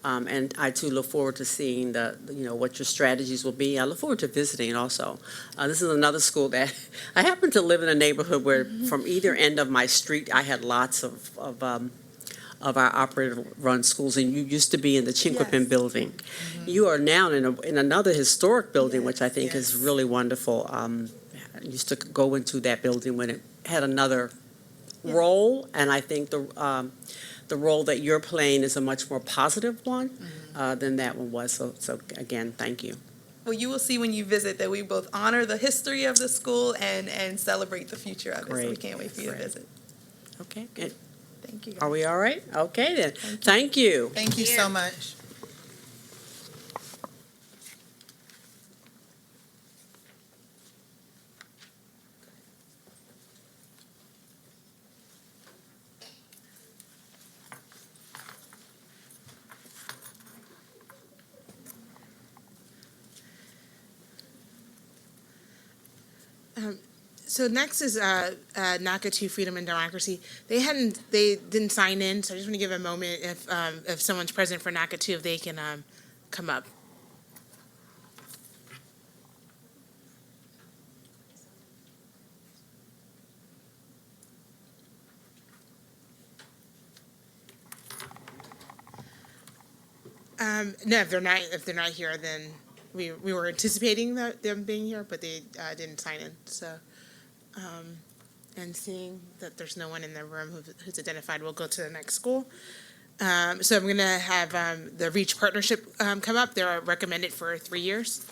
And I too look forward to seeing what your strategies will be. I look forward to visiting also. This is another school that I happen to live in a neighborhood where from either end of my street, I had lots of our operator-run schools, and you used to be in the Chinquapin building. You are now in another historic building, which I think is really wonderful. I used to go into that building when it had another role, and I think the role that you're playing is a much more positive one than that one was. So again, thank you. Well, you will see when you visit that we both honor the history of the school and celebrate the future of it. So we Great. can't wait for you to Great. visit. Okay, good. Thank you. Are we all right? Okay then. Thank you. Thank you so much. So next is NACA 2 Freedom and Democracy. They didn't sign in, so I just want to give a moment if someone's present for NACA 2, if they can come up. No, if they're not here, then we were anticipating them being here, but they didn't sign in. So, and seeing that there's no one in the room who's identified, we'll go to the next school. So I'm going to have the REACH partnership come up. They're recommended for 3 years.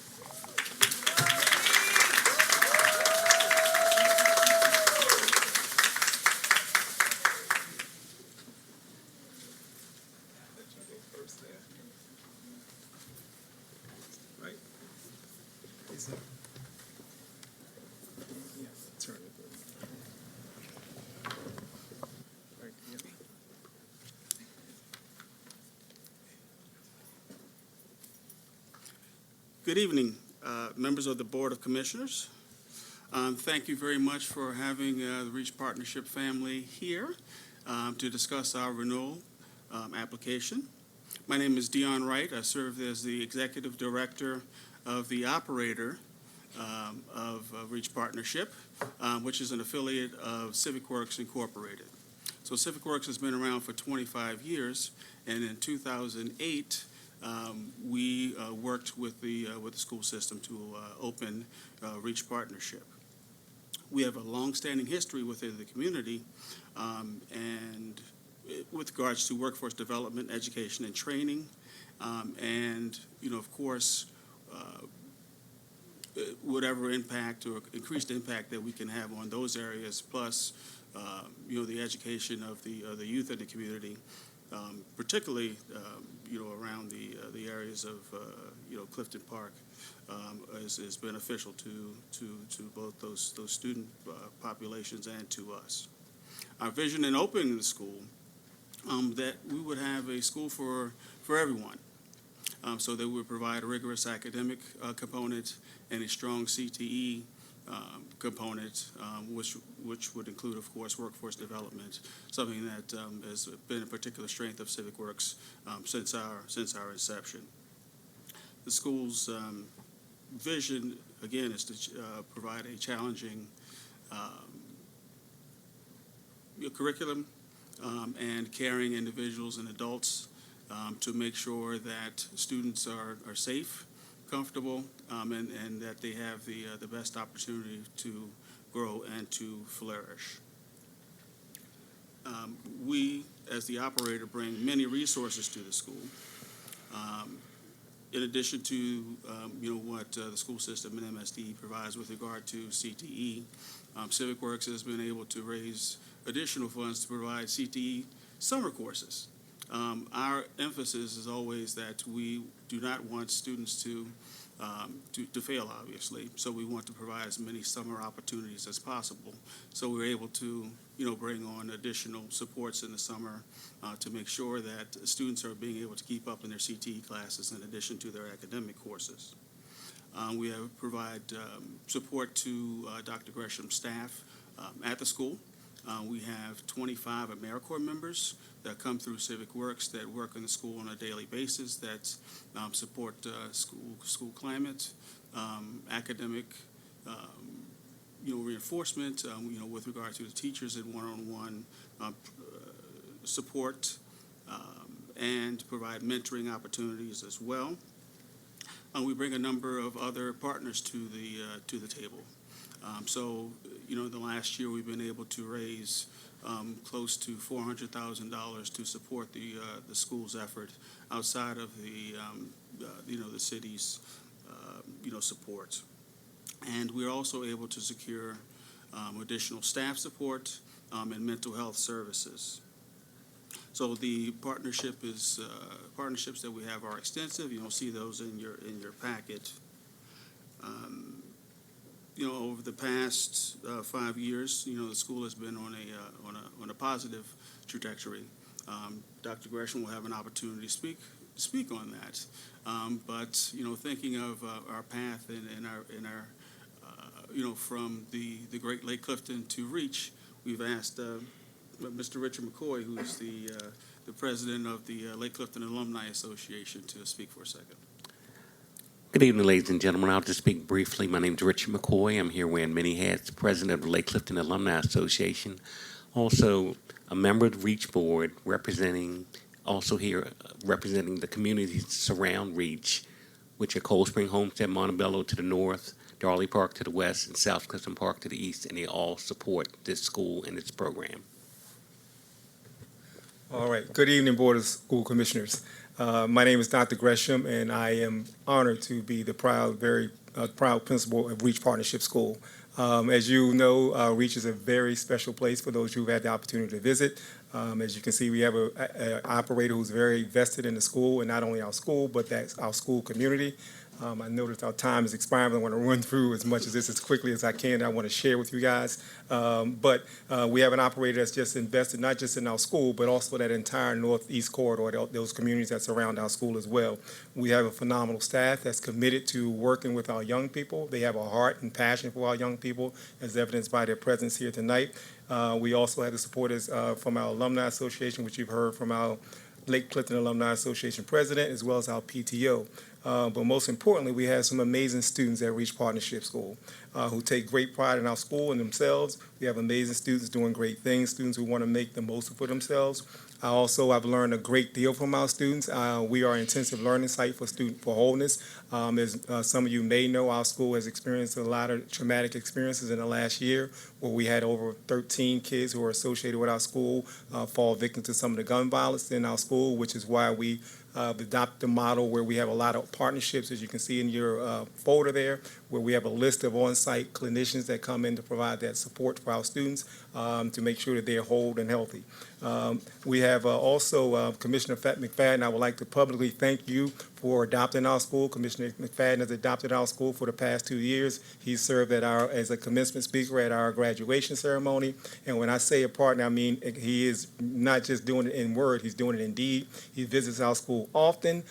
Good evening, members of the Board of Commissioners. Thank you very much for having the REACH Partnership family here to discuss our renewal application. My name is Dion Wright. I serve as the Executive Director of the operator of REACH Partnership, which is an affiliate of Civic Works Incorporated. So Civic Works has been around for 25 years, and in 2008, we worked with the school system to open REACH Partnership. We have a long-standing history within the community, and with regards to workforce development, education, and training, and of course, whatever impact or increased impact that we can have on those areas, plus the education of the youth in the community. Particularly, around the areas of, Clifton Park, is beneficial to both those student populations and to us. Our vision in opening the school, that we would have a school for everyone, so that we would provide a rigorous academic component and a strong CTE component, which would include, of course, workforce development, something that has been a particular strength of Civic Works since our inception. The school's vision, again, is to provide a challenging curriculum and caring individuals and adults to make sure that students are safe, comfortable, and that they have the best opportunity to grow and to flourish. We, as the operator, bring many resources to the school. In addition to what the school system and MSD provides with regard to CTE, Civic Works has been able to raise additional funds to provide CTE summer courses. Our emphasis is always that we do not want students to fail, obviously. So we want to provide as many summer opportunities as possible. So we're able to, bring on additional supports in the summer to make sure that students are being able to keep up in their CTE classes in addition to their academic courses. We have provide support to Dr. Gresham's staff at the school We have 25 AmeriCorps members that come through Civic Works that work in the school on a daily basis that support school climate, academic reinforcement, with regard to the teachers and one-on-one support, and provide mentoring opportunities as well. We bring a number of other partners to the table. The last year we've been able to raise close to $400,000 to support the school's effort outside of the city's support. And we're also able to secure additional staff support and mental health services. So the partnerships that we have are extensive. You'll see those in your packet. Over the past 5 years, the school has been on a positive trajectory. Dr. Gresham will have an opportunity to speak on that. But thinking of our path and our from the Great Lake Clifton to Reach, we've asked Mr. Richard McCoy, who's the president of the Lake Clifton Alumni Association, to speak for a second. Good evening, ladies and gentlemen. I'll just speak briefly. My name is Richard McCoy. I'm here wearing many hats, president of the Lake Clifton Alumni Association, also a member of the Reach Board, representing the communities that surround Reach, which are Cold Spring Homestead, Montebello to the north, Darley Park to the west, and South Clifton Park to the east, and they all support this school and its program. All right. Good evening, Board of School Commissioners. My name is Dr. Gresham, and I am honored to be the very proud principal of Reach Partnership School. As you know, Reach is a very special place for those who've had the opportunity to visit. As you can see, we have an operator who's very vested in the school, and not only our school, but that's our school community. I noticed our time is expiring. I want to run through as much of this as quickly as I can. I want to share with you guys. But we have an operator that's just invested not just in our school, but also that entire northeast corridor, those communities that surround our school as well. We have a phenomenal staff that's committed to working with our young people. They have a heart and passion for our young people, as evidenced by their presence here tonight. We also have the supporters from our Alumni Association, which you've heard from our Lake Clifton Alumni Association president, as well as our PTO. But most importantly, we have some amazing students at Reach Partnership School who take great pride in our school and themselves. We have amazing students doing great things, students who want to make the most for themselves. I've learned a great deal from our students. We are an intensive learning site for Student for Wholeness. As some of you may know, our school has experienced a lot of traumatic experiences in the last year, where we had over 13 kids who are associated with our school fall victim to some of the gun violence in our school, which is why we adopt the model where we have a lot of partnerships, as you can see in your folder there, where we have a list of on-site clinicians that come in to provide that support for our students to make sure that they're whole and healthy. We have also Commissioner McFadden. I would like to publicly thank you for adopting our school. Commissioner McFadden has adopted our school for the past 2 years. He served as a commencement speaker at our graduation ceremony. And when I say a partner, I mean he is not just doing it in word, he's doing it in deed. He visits our school often.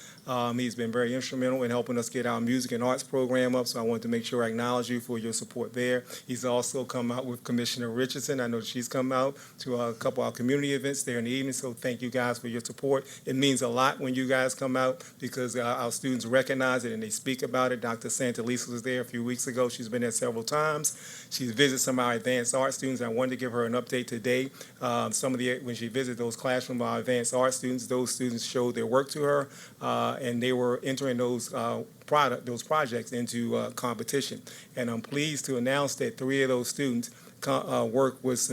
He's been very instrumental in helping us get our music and arts program up, so I wanted to make sure I acknowledge you for your support there. He's also come out with Commissioner Richardson. I know she's come out to a couple of our community events there in the evening, so thank you guys for your support. It means a lot when you guys come out because our students recognize it and they speak about it. Dr. Santalisa was there a few weeks ago. She's been there several times. She's visited some of our advanced art students. I wanted to give her an update today. When she visited those classrooms of our advanced art students, those students showed their work to her, and they were entering those projects into competition. And I'm pleased to announce that 3 of those students' work was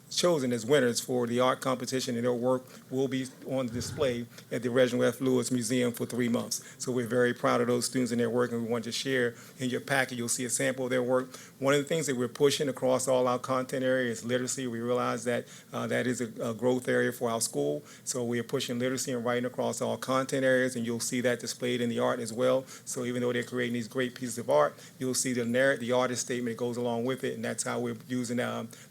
chosen as winners for the art competition, and their work will be on display at the Reginald F. Lewis Museum for 3 months. So we're very proud of those students and their work, and we want to share in your packet. You'll see a sample of their work. One of the things that we're pushing across all our content areas is literacy. We realize that that is a growth area for our school, so we are pushing literacy and writing across all content areas, and you'll see that displayed in the art as well. So even though they're creating these great pieces of art, you'll see the artist statement that goes along with it, and that's how we're using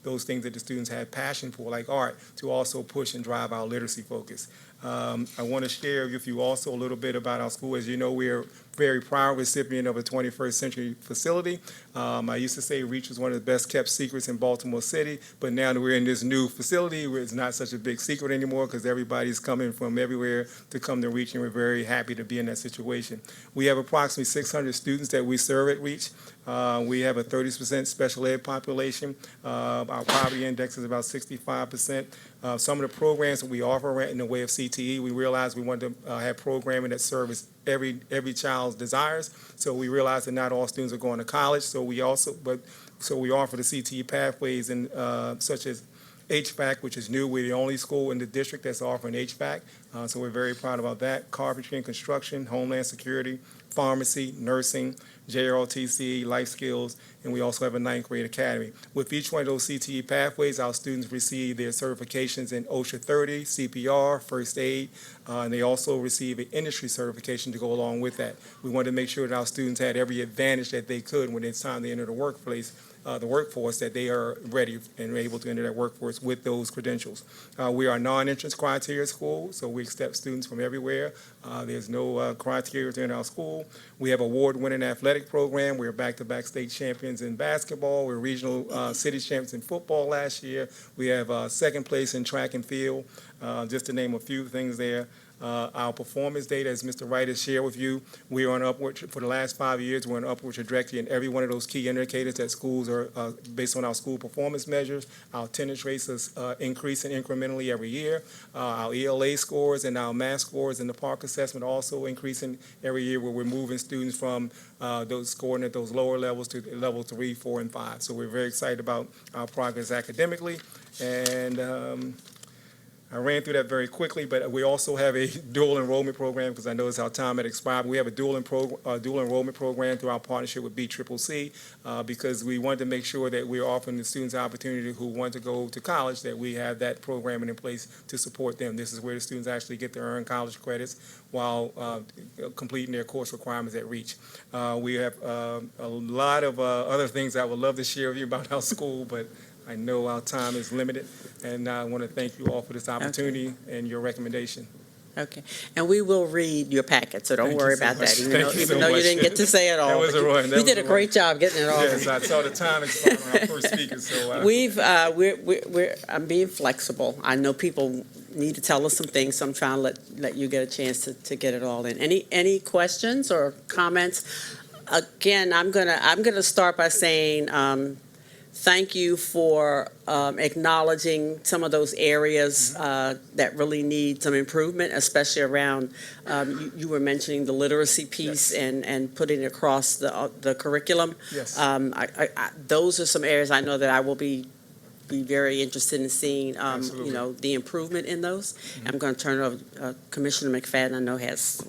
those things that the students have passion for, like art, to also push and drive our literacy focus. I want to share with you also a little bit about our school. As you know, we're very proud recipient of a 21st Century facility. I used to say Reach was one of the best kept secrets in Baltimore City, but now that we're in this new facility, it's not such a big secret anymore because everybody's coming from everywhere to come to Reach, and we're very happy to be in that situation. We have approximately 600 students that we serve at Reach. We have a 30% special ed population. Our poverty index is about 65%. Some of the programs that we offer in the way of CTE, we realized we wanted to have programming that serves every child's desires. So we realized that not all students are going to college. So we offer the CTE pathways in such as HVAC, which is new. We're the only school in the district that's offering HVAC. So we're very proud about that. Carpentry and construction, homeland security, pharmacy, nursing, JROTC, life skills, and we also have a 9th grade academy. With each one of those CTE pathways, our students receive their certifications in OSHA 30, CPR, first aid, and they also receive an industry certification to go along with that. We wanted to make sure that our students had every advantage that they could when it's time to enter the workforce, that they are ready and able to enter that workforce with those credentials. We are a non-entrance criteria school, so we accept students from everywhere. There's no criteria in our school. We have award-winning athletic program. We're back-to-back state champions in basketball. We're regional city champions in football last year. We have second place in track and field, just to name a few things there. Our performance data, as Mr. Wright has shared with you, we are on upward, for the last 5 years, we're on upward trajectory in every one of those key indicators that schools are, based on our school performance measures. Our attendance rates is increasing incrementally every year. Our ELA scores and our math scores and the Park assessment also increasing every year, where we're moving students from those scoring at those lower levels to level 3, 4, and 5. So we're very excited about our progress academically. And I ran through that very quickly, but we also have a dual enrollment program because I noticed our time had expired. We have a dual enrollment program through our partnership with BCCC because we wanted to make sure that we're offering the students the opportunity who want to go to college, that we have that programming in place to support them. This is where the students actually get to earn college credits while completing their course requirements at Reach. We have a lot of other things I would love to share with you about our school, but I know our time is limited, and I want to thank you all for this opportunity and your recommendation. Okay, and we will read your packet, so don't Thank worry you so about much. that, even Thank though, you even so though you much. didn't get to say it all. That was but a run. You did a great job getting it all. Yes, I saw the time expired when I first speaking, so. I'm being flexible. I know people need to tell us some things, so I'm trying to let you get a chance to get it all in. Any questions or comments? Again, I'm gonna start by saying, thank you for acknowledging some of those areas that really need some improvement, especially around, you were mentioning the literacy piece and putting it across the curriculum. Yes. Those are some areas I know that I will be very interested in seeing, the improvement in those. I'm going to turn it over to Commissioner McFadden, I know has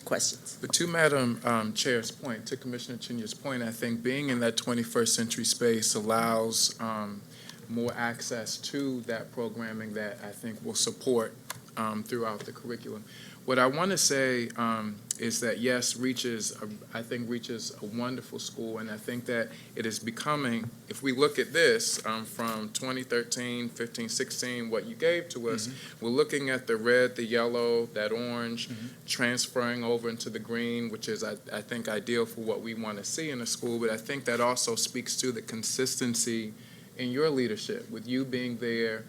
questions. But to Madam Chair's point, to Commissioner Chinya's point, I think being in that 21st century space allows more access to that programming that I think will support throughout the curriculum. What I want to say is that, yes, I think Reach is a wonderful school, and I think that it is becoming, if we look at this from 2013, 15, 16, what you gave to us, we're looking at the red, the yellow, that orange, transferring over into the green, which is, I think, ideal for what we want to see in a school, but I think that also speaks to the consistency in your leadership, with you being there.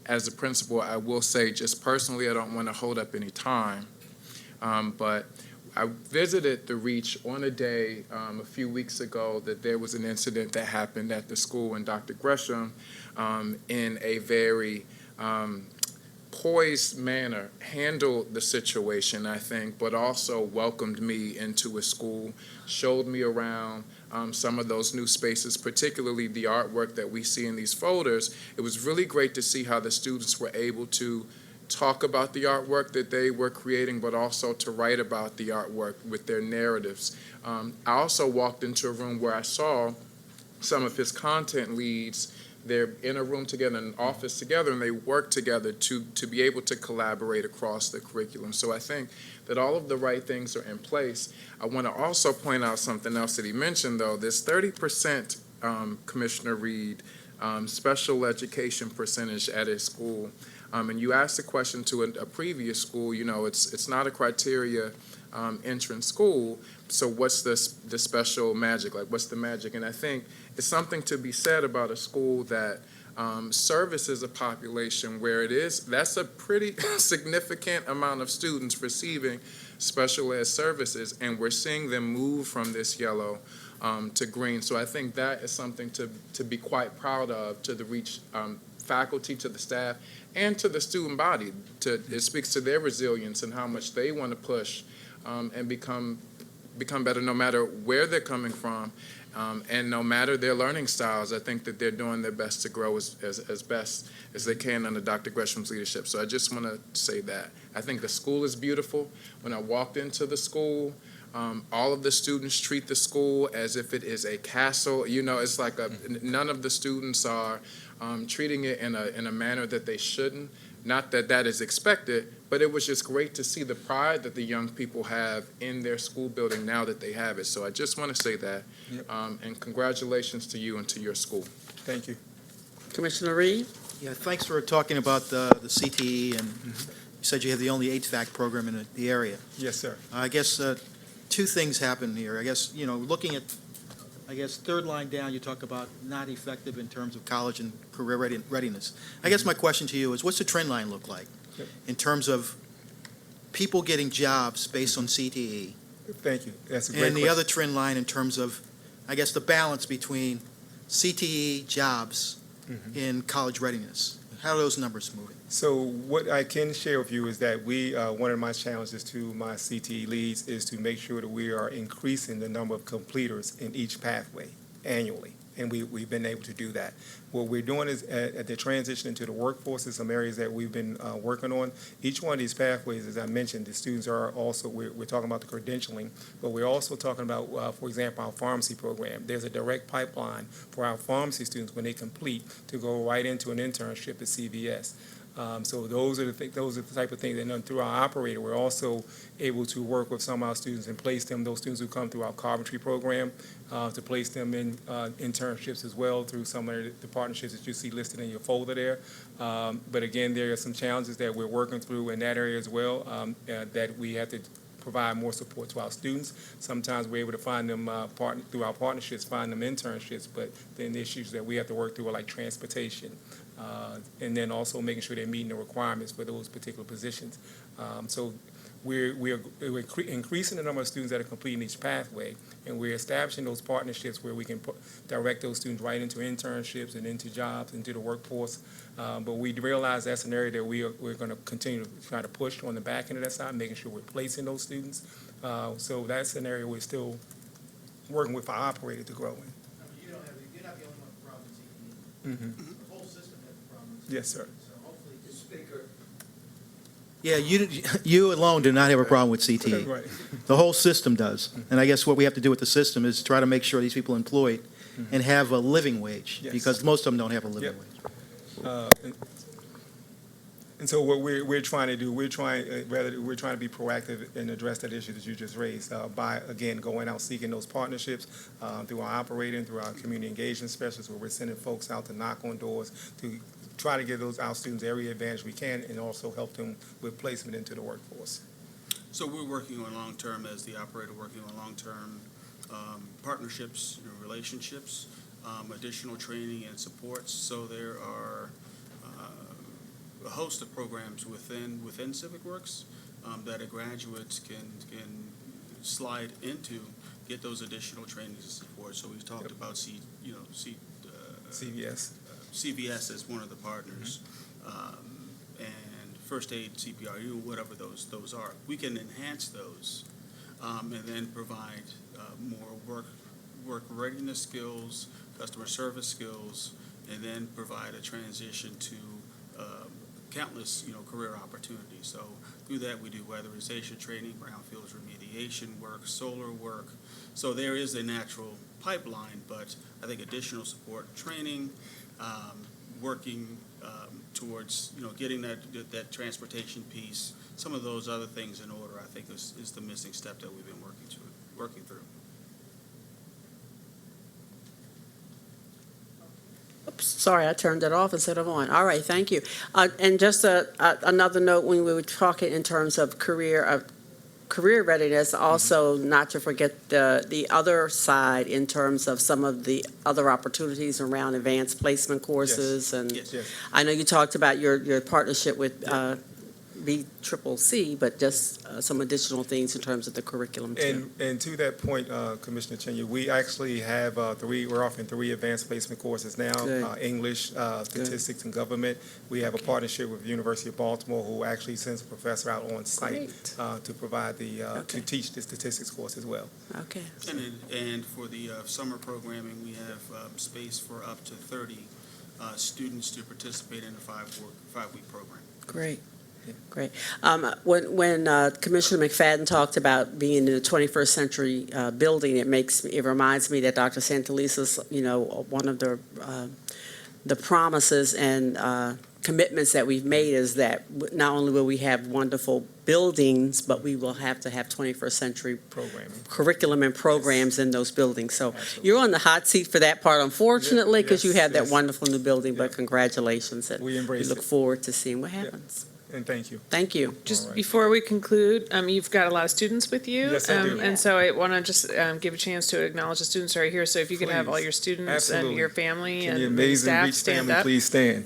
As a principal, I will say, just personally, I don't want to hold up any time, but I visited the Reach on a day a few weeks ago that there was an incident that happened at the school, and Dr. Gresham, in a very poised manner, handled the situation, I think, but also welcomed me into a school, showed me around some of those new spaces, particularly the artwork that we see in these folders. It was really great to see how the students were able to talk about the artwork that they were creating, but also to write about the artwork with their narratives. I also walked into a room where I saw some of his content leads. They're in a room together, in an office together, and they work together to be able to collaborate across the curriculum. So I think that all of the right things are in place. I want to also point out something else that he mentioned, though. This 30%, Commissioner Reed, special education percentage at his school. And you asked a question to a previous school, it's not a criteria entering school. So what's the special magic? Like, what's the magic? And I think it's something to be said about a school that services a population where that's a pretty significant amount of students receiving special ed services, and we're seeing them move from this yellow to green. So I think that is something to be quite proud of, to the Reach faculty, to the staff, and to the student body. It speaks to their resilience and how much they want to push and become better no matter where they're coming from. And no matter their learning styles, I think that they're doing their best to grow as best as they can under Dr. Gresham's leadership. So I just want to say that. I think the school is beautiful. When I walked into the school, all of the students treat the school as if it is a castle. You know, it's like none of the students are treating it in a manner that they shouldn't. Not that that is expected, but it was just great to see the pride that the young people have in their school building now that they have it. So I just want to say that. Yep. And congratulations to you and to your school. Thank you. Commissioner Reed? Yeah, thanks for talking about the CTE, and you said you have the only HVAC program in the area. Yes, sir. I guess two things happen here. I guess, looking at, third line down, you talk about not effective in terms of college and career readiness. I guess my question to you is, what's the trend line look like in terms of people getting jobs based on CTE? Thank you. That's a great And the question. other trend line in terms of, I guess, the balance between CTE jobs in college readiness. How are those numbers moving? So what I can share with you is that one of my challenges to my CTE leads is to make sure that we are increasing the number of completers in each pathway annually. And we've been able to do that. What we're doing is at the transition into the workforce is some areas that we've been working on. Each one of these pathways, as I mentioned, the students are also, we're talking about the credentialing, but we're also talking about, for example, our pharmacy program. There's a direct pipeline for our pharmacy students when they complete to go right into an internship at CVS. So those are the type of things. And then through our operator, we're also able to work with some of our students and place them, those students who come through our carpentry program, to place them in internships as well through some of the partnerships that you see listed in your folder there. But again, there are some challenges that we're working through in that area as well, that we have to provide more support to our students. Sometimes we're able to find them through our partnerships, find them internships, but then the issues that we have to work through are like transportation, and then also making sure they're meeting the requirements for those particular positions. So we're increasing the number of students that are completing each pathway, and we're establishing those partnerships where we can direct those students right into internships and into jobs, into the workforce. But we realize that's an area that we're going to continue to try to push on the back end of that side, making sure we're placing those students. So that's an area we're still working with our operator to grow in. You're not the only one with problems with CTE. The whole system has problems. Yes, sir. So hopefully this speaker. Yeah, you alone do not have a problem with CTE. Right. The whole system does. And I guess what we have to do with the system is try to make sure these people are employed and have a living wage, Yes. because most of them don't have a living Yep. wage. And so what we're trying to do, we're trying to be proactive and address that issue that you just raised by, again, going out seeking those partnerships through our operating, through our community engagement specialists, where we're sending folks out to knock on doors to try to give our students every advantage we can, and also help them with placement into the workforce. So we're working on long-term, as the operator, working on long-term partnerships, relationships, additional training and supports. So there are a host of programs within Civic Works that graduates can slide into, get those additional trainings and support. So we've talked about CVS. CVS as one of the partners, and first aid, CPR, whatever those are. We can enhance those and then provide more work readiness skills, customer service skills, and then provide a transition to countless career opportunities. So through that we do weatherization training, brownfields remediation work, solar work. So there is a natural pipeline, but I think additional support, training, working towards getting that transportation piece, some of those other things in order, I think is the missing step that we've been working through. Oops, sorry, I turned it off instead of on. All right, thank you. And just another note, when we were talking in terms of career career readiness, also not to forget the other side in terms of some of the other opportunities around advanced placement courses. And Yes. I know you talked about your partnership with BCCC, but just some additional things in terms of the curriculum too. And to that point, Commissioner Chenya, we actually have we're offering 3 advanced placement courses now, Good. English, statistics, and government. We have a partnership with the University of Baltimore, who actually sends a professor out on site to provide to teach the statistics course as well. Okay. And for the summer programming, we have space for up to 30 students to participate in a five-week program. Great. Great. When Commissioner McFadden talked about being in a 21st century building, it reminds me that Dr. Santelisa's, one of the promises and commitments that we've made is that not only will we have wonderful buildings, but we will have to have 21st century Programming. curriculum and programs in those buildings. So you're on the hot seat for that part, unfortunately, because you have that wonderful new building, but congratulations. And We embrace look it. forward to seeing what happens. And thank you. Thank you. Just before we conclude, you've got a lot of students with you. Yes, I do. And so I want to just give a chance to acknowledge the students who are here. So if you could have all Please. your students Absolutely. and your family Can and the the amazing staff Reach stand family up. please stand?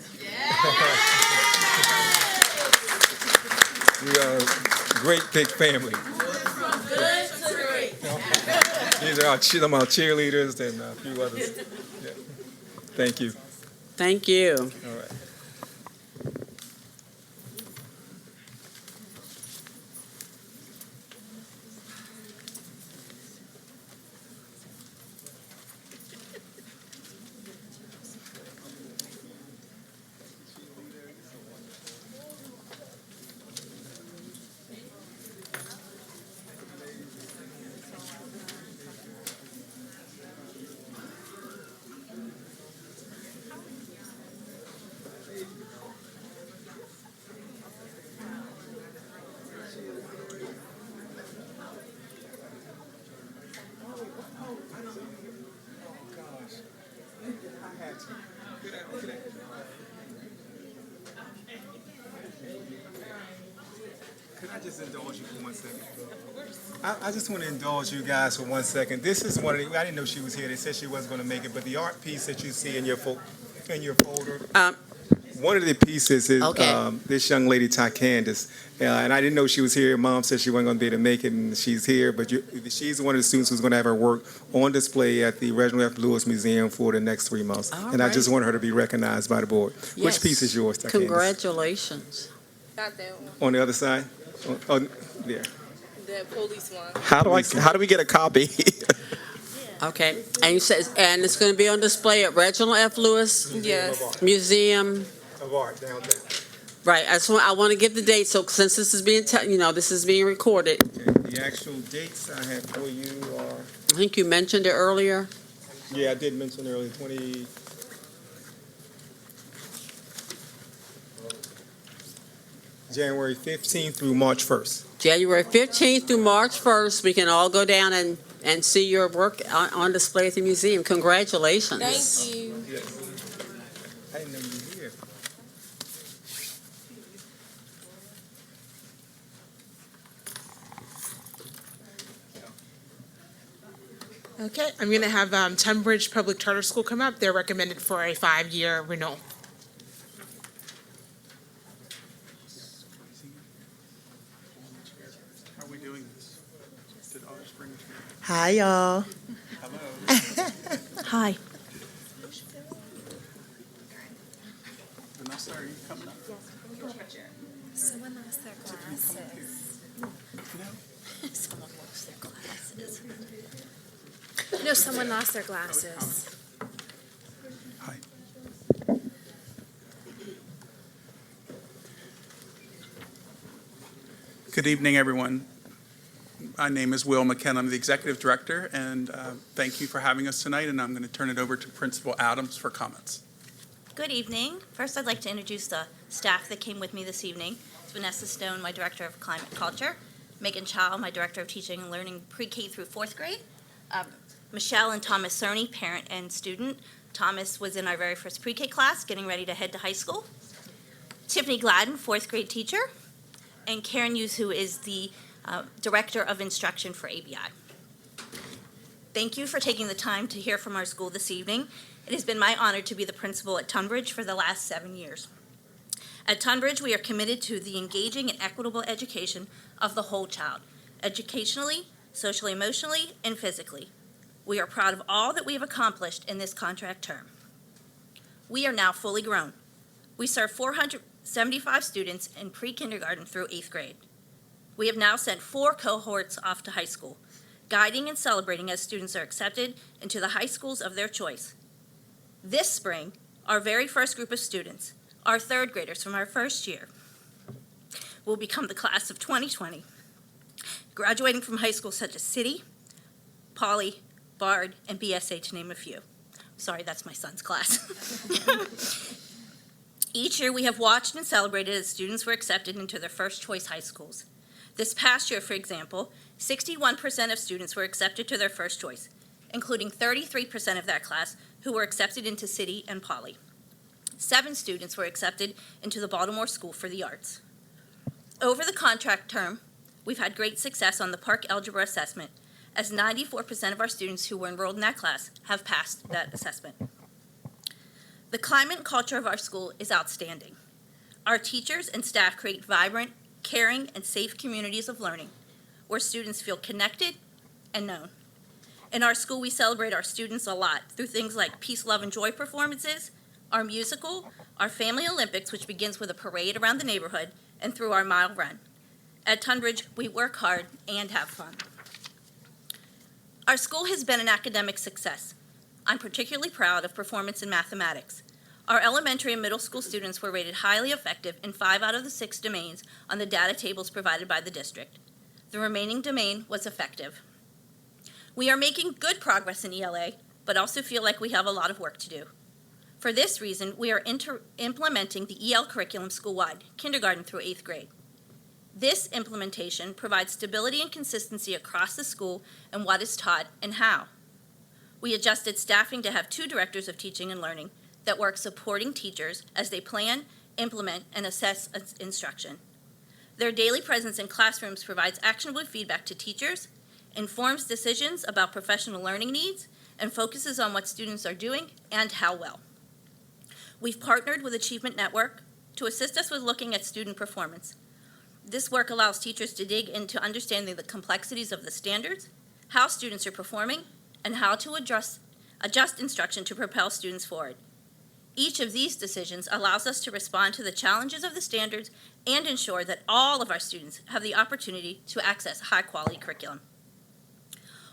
We are a great big family. These are some of our cheerleaders and a few others. Yeah. Thank you. Thank you. All right. Could I just indulge you for 1 second? I just want to indulge you guys for 1 second. This is one of the, I didn't know she was here. They said she wasn't going to make it, but the art piece that you see in your folder, one of the pieces is this young lady, Ty Candace. And I didn't know she was here. Mom said she wasn't going to be able to make it, and she's here. But she's one of the students who's going to have her work on display at the Reginald F. Lewis Museum for the next 3 months. And I just want her to be recognized by the board. Yes. Which piece is yours, Ty Candace? Congratulations. Not that one, On the other side? Oh, there. the police one. How do we get a copy? Okay. And you said, and it's going to be on display at Reginald F. Lewis Yes. Museum. Of art downtown. Right. I want to give the date. So since this is being, this is being recorded. The actual dates I have for you are, I think you mentioned it earlier. yeah, I did mention earlier, January 15th through March 1st. January 15th through March 1st, we can all go down and see your work on display at the museum. Congratulations. Thank you. Yes. I didn't know you were here. Okay, I'm going to have Tunbridge Public Charter School come up. They're recommended for a 5-year renewal. How are we doing this? Did ours bring it? Hi, y'all. Hello. Hi. Vanessa, are you coming up? Someone lost their glasses. Someone lost their glasses. No, someone lost their glasses. Hi. Good evening, everyone. My name is Will McKenna. I'm the Executive Director, and thank you for having us tonight, and I'm going to turn it over to Principal Adams for comments. Good evening. First, I'd like to introduce the staff that came with me this evening. It's Vanessa Stone, my Director of Climate Culture, Megan Chow, my Director of Teaching and Learning Pre-K through 4th grade, Michelle and Thomas Cerny, parent and student. Thomas was in our very first pre-K class, getting ready to head to high school. Tiffany Gladden, 4th grade teacher, and Karen Hughes, who is the Director of Instruction for ABI. Thank you for taking the time to hear from our school this evening. It has been my honor to be the principal at Tunbridge for the last 7 years. At Tunbridge, we are committed to the engaging and equitable education of the whole child, educationally, socially, emotionally, and physically. We are proud of all that we have accomplished in this contract term. We are now fully grown. We serve 475 students in pre-kindergarten through 8th grade. We have now sent 4 cohorts off to high school, guiding and celebrating as students are accepted into the high schools of their choice. This spring, our very first group of students, our 3rd graders from our first year, will become the class of 2020, graduating from high schools such as City, Poly, Bard, and BSA, to name a few. Sorry, that's my son's class. Each year, we have watched and celebrated as students were accepted into their first choice high schools. This past year, for example, 61% of students were accepted to their first choice, including 33% of that class who were accepted into City and Poly. 7 students were accepted into the Baltimore School for the Arts. Over the contract term, we've had great success on the Park Algebra Assessment, as 94% of our students who were enrolled in that class have passed that assessment. The climate and culture of our school is outstanding. Our teachers and staff create vibrant, caring, and safe communities of learning where students feel connected and known. In our school, we celebrate our students a lot through things like Peace, Love, and Joy performances, our musical, our Family Olympics, which begins with a parade around the neighborhood, and through our mile run. At Tunbridge, we work hard and have fun. Our school has been an academic success. I'm particularly proud of performance in mathematics. Our elementary and middle school students were rated highly effective in 5 out of the 6 domains on the data tables provided by the district. The remaining domain was effective. We are making good progress in ELA, but also feel like we have a lot of work to do. For this reason, we are implementing the EL curriculum school-wide, kindergarten through 8th grade. This implementation provides stability and consistency across the school and what is taught and how. We adjusted staffing to have 2 directors of teaching and learning that work supporting teachers as they plan, implement, and assess instruction. Their daily presence in classrooms provides actionable feedback to teachers, informs decisions about professional learning needs, and focuses on what students are doing and how well. We've partnered with Achievement Network to assist us with looking at student performance. This work allows teachers to dig into understanding the complexities of the standards, how students are performing, and how to adjust instruction to propel students forward. Each of these decisions allows us to respond to the challenges of the standards and ensure that all of our students have the opportunity to access high-quality curriculum.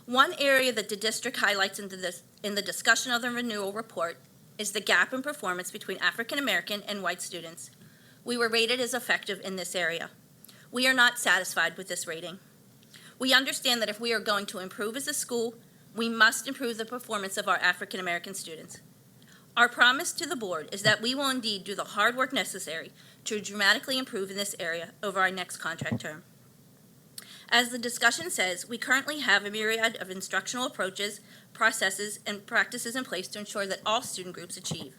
One area that the district highlights in the discussion of the renewal report is the gap in performance between African American and white students. We were rated as effective in this area. We are not satisfied with this rating. We understand that if we are going to improve as a school, we must improve the performance of our African American students. Our promise to the board is that we will indeed do the hard work necessary to dramatically improve in this area over our next contract term. As the discussion says, we currently have a myriad of instructional approaches, processes, and practices in place to ensure that all student groups achieve.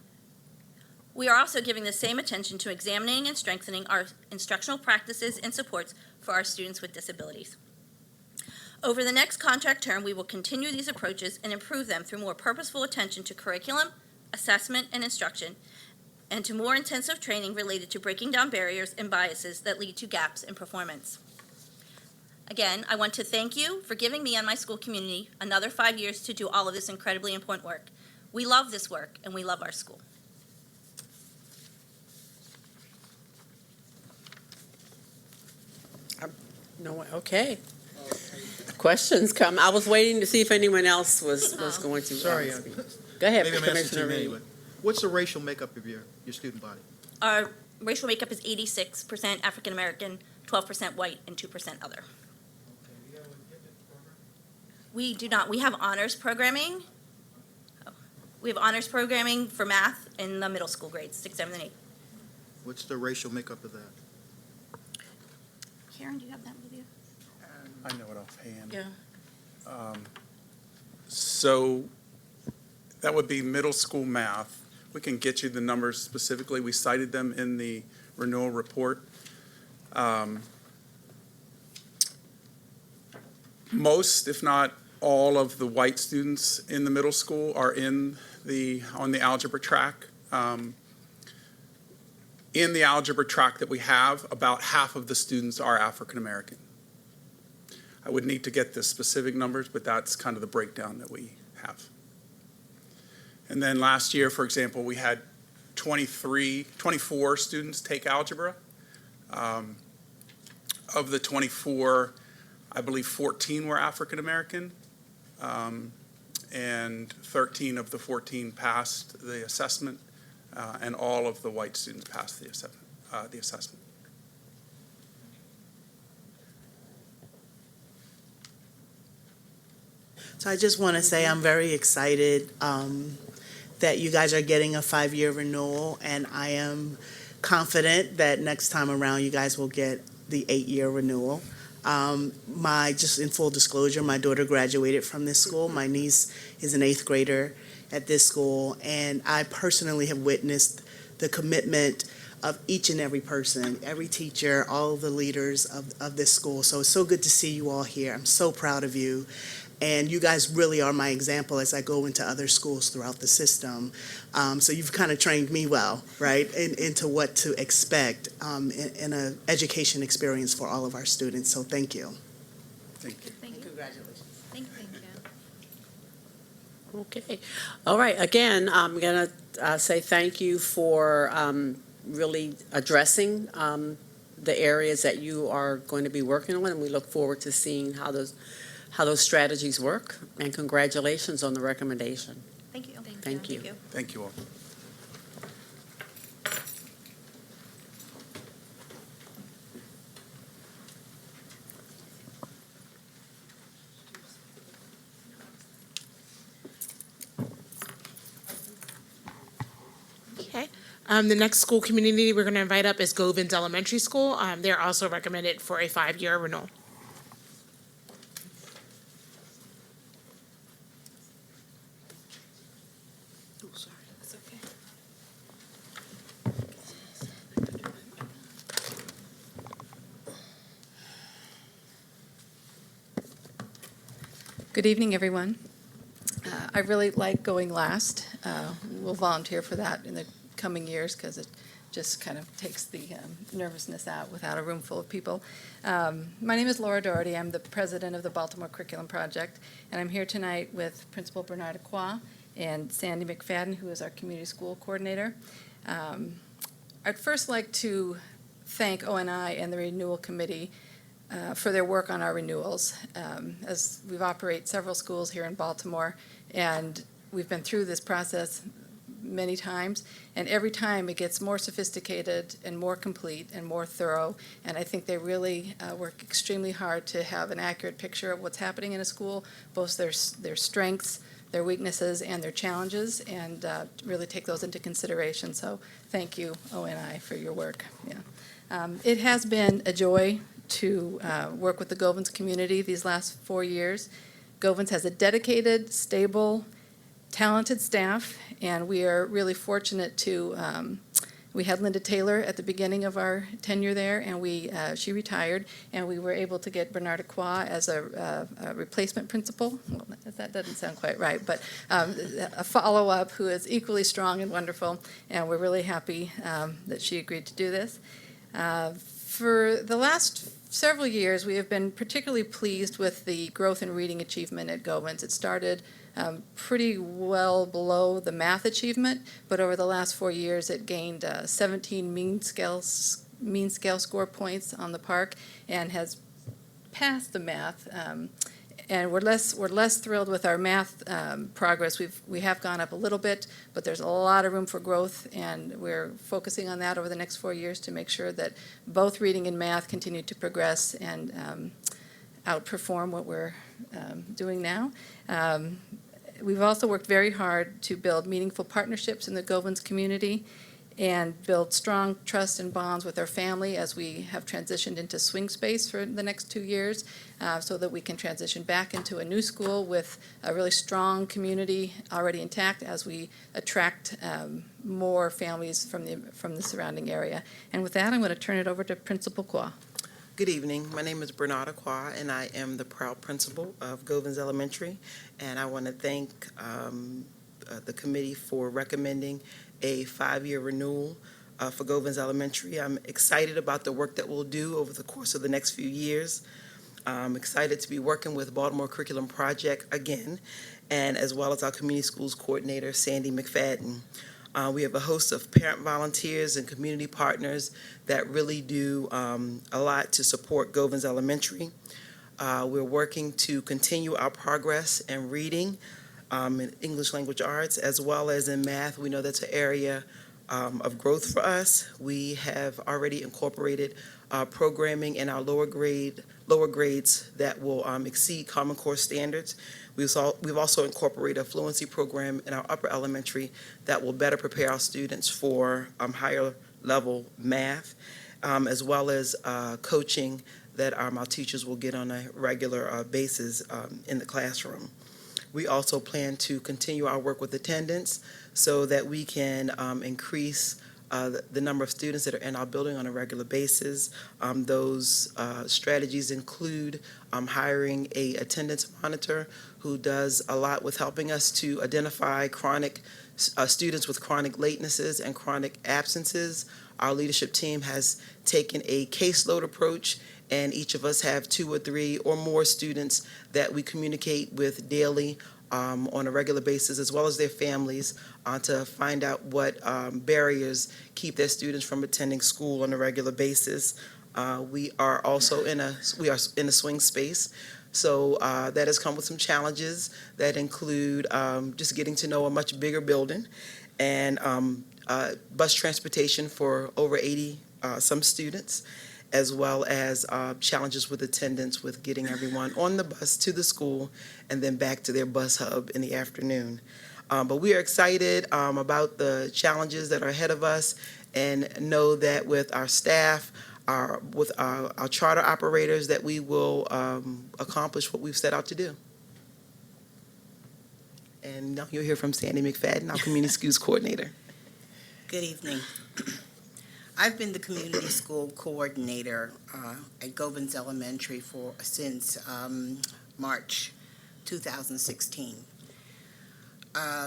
We are also giving the same attention to examining and strengthening our instructional practices and supports for our students with disabilities. Over the next contract term, we will continue these approaches and improve them through more purposeful attention to curriculum, assessment, and instruction, and to more intensive training related to breaking down barriers and biases that lead to gaps in performance. Again, I want to thank you for giving me and my school community another 5 years to do all of this incredibly important work. We love this work, and we love our school. No one, okay. Questions come. I was waiting to see if anyone else was going to. Sorry, speak. Go ahead, maybe I'm asking Commissioner too many, Reed. but what's the racial makeup of your student body? Our racial makeup is 86% African American, 12% white, and 2% other. We do not. We have honors programming. We have honors programming for math in the middle school grades, 6, 7, and 8. What's the racial makeup of that? Karen, do you have that with you? I know it offhand. Yeah. So that would be middle school math. We can get you the numbers specifically. We cited them in the renewal report. Most, if not all, of the white students in the middle school are on the algebra track. In the algebra track that we have, about half of the students are African American. I would need to get the specific numbers, but that's kind of the breakdown that we have. And then last year, for example, we had 24 students take algebra. Of the 24, I believe 14 were African American, and 13 of the 14 passed the assessment, and all of the white students passed the assessment. So I just want to say I'm very excited that you guys are getting a 5-year renewal, and I am confident that next time around you guys will get the 8-year renewal. Just in full disclosure, my daughter graduated from this school. My niece is an 8th grader at this school, and I personally have witnessed the commitment of each and every person, every teacher, all the leaders of this school. So it's so good to see you all here. I'm so proud of you. And you guys really are my example as I go into other schools throughout the system. So you've kind of trained me well, right, into what to expect in an education experience for all of our students. So thank you. Thank you. Thank you. Congratulations. Thank you. Okay. All right. Again, I'm going to say thank you for really addressing the areas that you are going to be working on, and we look forward to seeing how those strategies work, and congratulations on the recommendation. Thank you. Thank you. Thank you all. Okay. The next school community we're going to invite up is Govans Elementary School. They're also recommended for a 5-year renewal. Good evening, everyone. I really like going last. We'll volunteer for that in the coming years because it just kind of takes the nervousness out without a room full of people. My name is Laura Doherty. I'm the president of the Baltimore Curriculum Project, and I'm here tonight with Principal Bernard Acquah and Sandy McFadden, who is our community school coordinator. I'd first like to thank ONI and the Renewal Committee for their work on our renewals. As we've operated several schools here in Baltimore, and we've been through this process many times, and every time it gets more sophisticated and more complete and more thorough, and I think they really work extremely hard to have an accurate picture of what's happening in a school, both their strengths, their weaknesses, and their challenges, and really take those into consideration. So thank you, ONI, for your work. Yeah. It has been a joy to work with the Govans community these last 4 years. Govans has a dedicated, stable, talented staff, and we are really fortunate to, we had Linda Taylor at the beginning of our tenure there, and she retired, and we were able to get Bernard Acquah as a replacement principal. Well, that doesn't sound quite right, but a follow-up who is equally strong and wonderful, and we're really happy that she agreed to do this. For the last several years, we have been particularly pleased with the growth in reading achievement at Govans. It started pretty well below the math achievement, but over the last 4 years, it gained 17 mean scale score points on the PARCC and has passed the math. And we're less thrilled with our math progress. We have gone up a little bit, but there's a lot of room for growth, and we're focusing on that over the next 4 years to make sure that both reading and math continue to progress and outperform what we're doing now. We've also worked very hard to build meaningful partnerships in the Govans community and build strong trust and bonds with our family as we have transitioned into swing space for the next 2 years, so that we can transition back into a new school with a really strong community already intact as we attract more families from the surrounding area. And with that, I'm going to turn it over to Principal Acquah. Good evening. My name is Bernarda Qua, and I am the proud principal of Govens Elementary. And I want to thank the committee for recommending a 5-year renewal for Govens Elementary. I'm excited about the work that we'll do over the course of the next few years. I'm excited to be working with Baltimore Curriculum Project again, and as well as our Community Schools Coordinator, Sandy McFadden. We have a host of parent volunteers and community partners that really do a lot to support Govens Elementary. We're working to continue our progress in reading, in English language arts, as well as in math. We know that's an area of growth for us. We have already incorporated programming in our lower grades that will exceed Common Core standards. We've also incorporated a fluency program in our upper elementary that will better prepare our students for higher level math, as well as coaching that our teachers will get on a regular basis in the classroom. We also plan to continue our work with attendance so that we can increase the number of students that are in our building on a regular basis. Those strategies include hiring a attendance monitor who does a lot with helping us to identify chronic students with chronic latenesses and chronic absences. Our leadership team has taken a caseload approach, and each of us have 2 or 3 or more students that we communicate with daily on a regular basis, as well as their families, to find out what barriers keep their students from attending school on a regular basis. We are also in a swing space, so that has come with some challenges that include just getting to know a much bigger building and bus transportation for over 80 some students, as well as challenges with attendance with getting everyone on the bus to the school and then back to their bus hub in the afternoon. But we are excited about the challenges that are ahead of us and know that with our staff, with our charter operators, that we will accomplish what we've set out to do. And now you'll hear from Sandy McFadden, our Community Schools Coordinator. Good evening. I've been the community school coordinator at Govens Elementary since March 2016.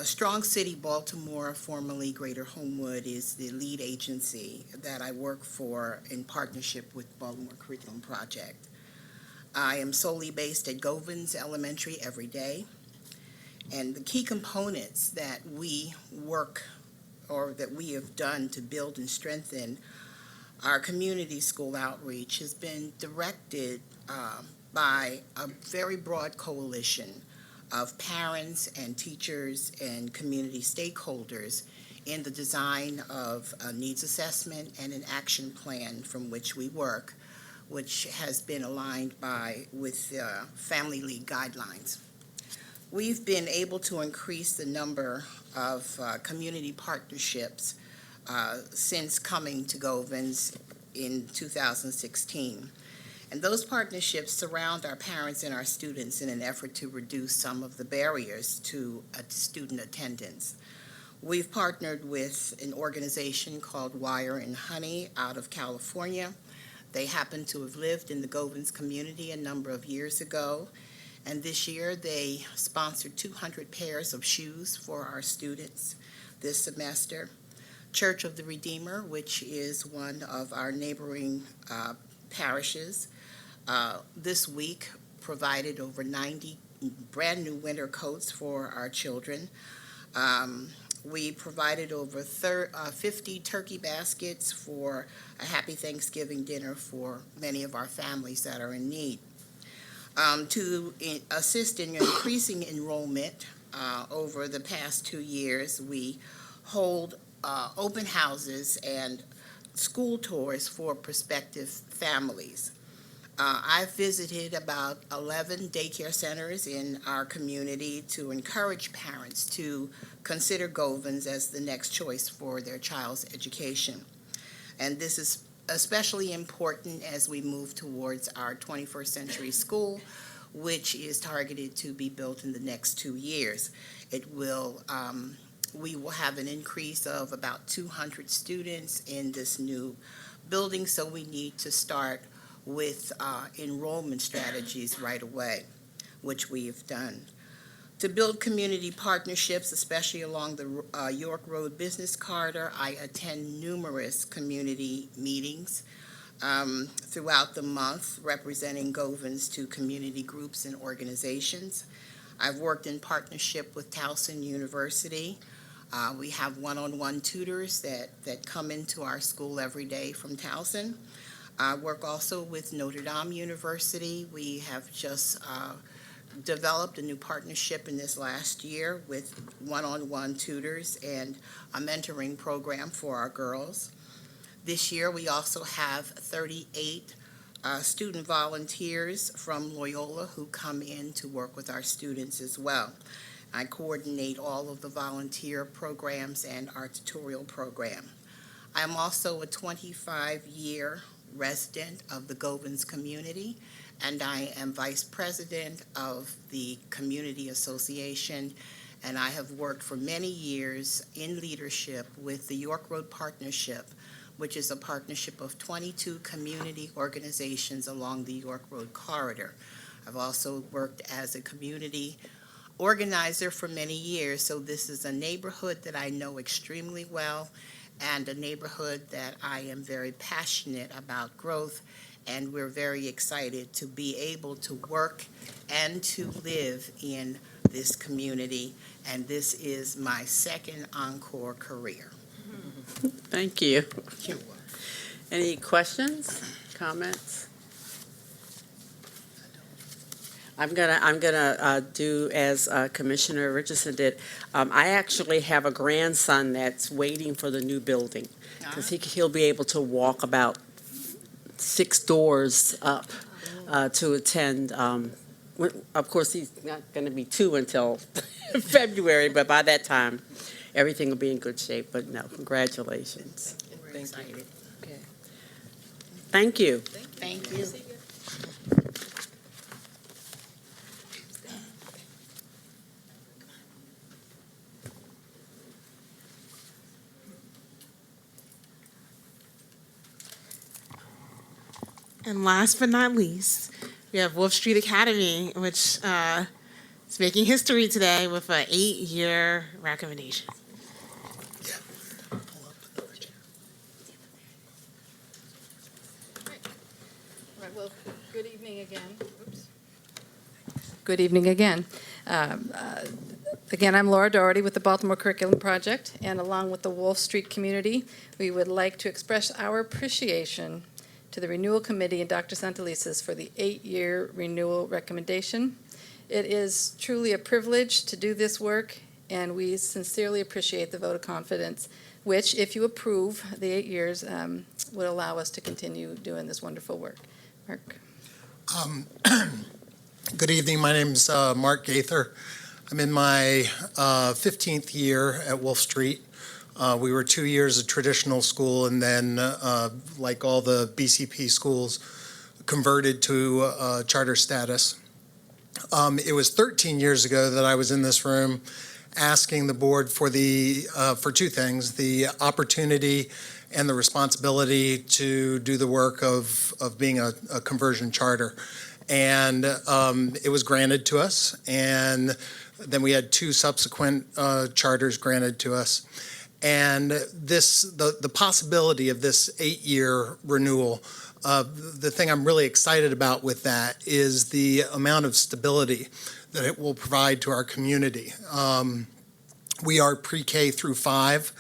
Strong City Baltimore, formerly Greater Homewood, is the lead agency that I work for in partnership with Baltimore Curriculum Project. I am solely based at Govens Elementary every day, and the key components that we work or that we have done to build and strengthen our community school outreach has been directed by a very broad coalition of parents and teachers and community stakeholders in the design of a needs assessment and an action plan from which we work, which has been aligned with Family League guidelines. We've been able to increase the number of community partnerships since coming to Govens in 2016. And those partnerships surround our parents and our students in an effort to reduce some of the barriers to student attendance. We've partnered with an organization called Wire and Honey out of California. They happen to have lived in the Govens community a number of years ago. And this year, they sponsored 200 pairs of shoes for our students this semester. Church of the Redeemer, which is one of our neighboring parishes, this week provided over 90 brand new winter coats for our children. We provided over 50 turkey baskets for a happy Thanksgiving dinner for many of our families that are in need. To assist in increasing enrollment over the past 2 years, we hold open houses and school tours for prospective families. I've visited about 11 daycare centers in our community to encourage parents to consider Govens as the next choice for their child's education. And this is especially important as we move towards our 21st century school, which is targeted to be built in the next 2 years. We will have an increase of about 200 students in this new building, so we need to start with enrollment strategies right away, which we have done. To build community partnerships, especially along the York Road Business Corridor, I attend numerous community meetings throughout the month, representing Govans to community groups and organizations. I've worked in partnership with Towson University. We have one-on-one tutors that come into our school every day from Towson. I work also with Notre Dame University. We have just developed a new partnership in this last year with one-on-one tutors and a mentoring program for our girls. This year, we also have 38 student volunteers from Loyola who come in to work with our students as well. I coordinate all of the volunteer programs and our tutorial program. I'm also a 25-year resident of the Govans community, and I am vice president of the Community Association, and I have worked for many years in leadership with the York Road Partnership, which is a partnership of 22 community organizations along the York Road corridor. I've also worked as a community organizer for many years, so this is a neighborhood that I know extremely well and a neighborhood that I am very passionate about growth, and we're very excited to be able to work and to live in this community, and this is my second Encore career. Thank you. Any questions, comments? I'm gonna do as Commissioner Richardson did. I actually have a grandson that's waiting for the new building, because he'll be able to walk about 6 doors up to attend. Of course, he's not going to be 2 until February, but by that time, everything will be in good shape. But no, congratulations. Thank you. Thank you. Thank you. And last but not least, we have Wolf Street Academy, which is making history today with an 8-year recommendation. Right, well, good evening again. Oops. Good evening again. Again, I'm Laura Doherty with the Baltimore Curriculum Project, and along with the Wolf Street community, we would like to express our appreciation to the Renewal Committee and Dr. Santelises for the 8-year renewal recommendation. It is truly a privilege to do this work, and we sincerely appreciate the vote of confidence, which, if you approve the 8 years, would allow us to continue doing this wonderful work. Mark? Good evening. My name's Mark Gaither. I'm in my 15th year at Wolf Street. We were 2 years a traditional school, and then, like all the BCP schools, converted to charter status. It was 13 years ago that I was in this room asking the board for for 2 things: the opportunity and the responsibility to do the work of being a conversion charter. And it was granted to us, and then we had 2 subsequent charters granted to us. And the possibility of this 8-year renewal, the thing I'm really excited about with that is the amount of stability that it will provide to our community. We are pre-K through 5,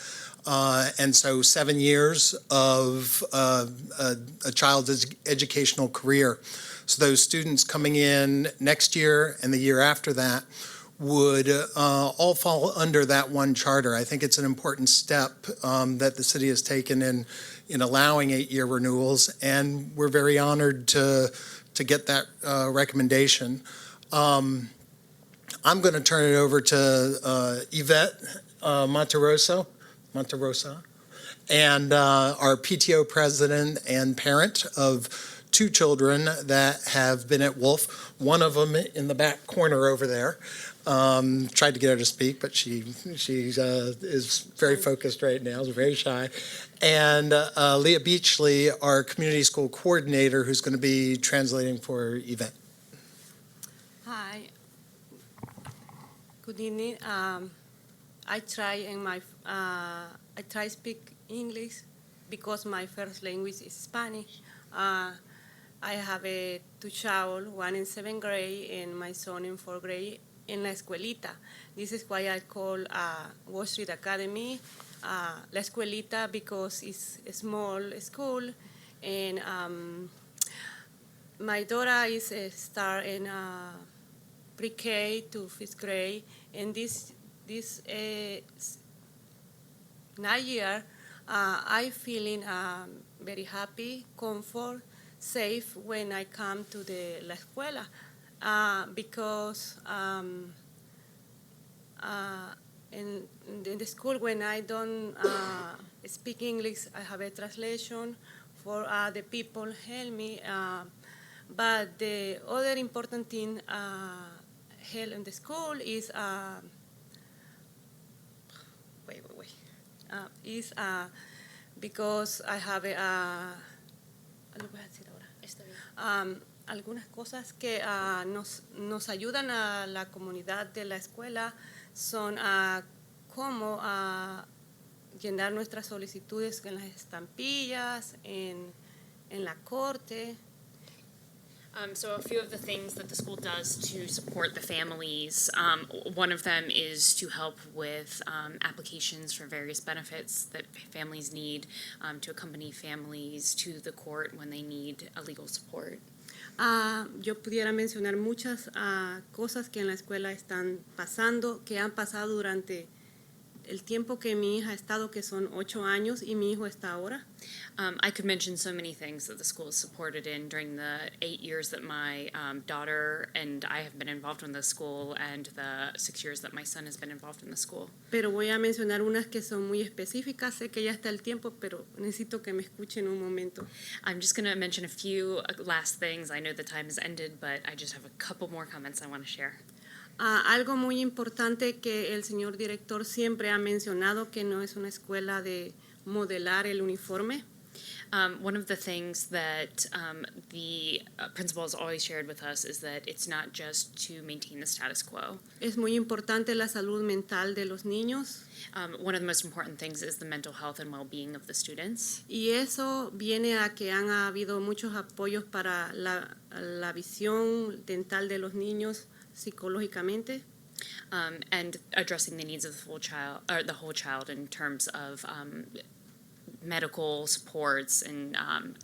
and so 7 years of a child's educational career. So those students coming in next year and the year after that would all fall under that one charter. I think it's an important step that the city has taken in allowing 8-year renewals, and we're very honored to get that recommendation. I'm going to turn it over to Yvette Monterosa, and our PTO president and parent of 2 children that have been at Wolf, one of them in the back corner over there. Tried to get her to speak, but she is very focused right now, is very shy. And Leah Beachley, our community school coordinator, who's going to be translating for Yvette. Hi. Good evening. I try speak English because my first language is Spanish. I have two child, one in 7th grade and my son in 4th grade in La Escuelita. This is why I call Wall Street Academy La Escuelita, because it's a small school, and my daughter is start in pre-K to 5th grade, and this year I feeling very happy, comfort, safe when I come to the La Escuela, because in the school, when I don't speak English, I have a translation for the people help me. But the other important thing help in the school is is because I have algunas cosas que nos ayudan a la comunidad de la escuela son cómo llenar nuestras solicitudes en las estampillas, en la corte. So a few of the things that the school does to support the families, one of them is to help with applications for various benefits that families need, to accompany families to the court when they need a legal support. Yo pudiera mencionar muchas cosas que en la escuela están pasando, que han pasado durante el tiempo que mi hija ha estado, que son 8 años, y mi hijo está ahora. I could mention so many things that the school has supported in during the 8 years that my daughter and I have been involved in the school, and the 6 years that my son has been involved in the school. Pero voy a mencionar unas que son muy específicas. Sé que ya está el tiempo, pero necesito que me escuchen un momento. I'm just going to mention a few last things. I know the time has ended, but I just have a couple more comments I want to share. Algo muy importante que el señor director siempre ha mencionado, que no es una escuela de modelar el uniforme. One of the things that the principal has always shared with us is that it's not just to maintain the status quo. Es muy importante la salud mental de los niños. One of the most important things is the mental health and well-being of the students. Y eso viene a que han habido muchos apoyos para la visión dental de los niños psicológicamente. And addressing the needs of the whole child in terms of medical supports and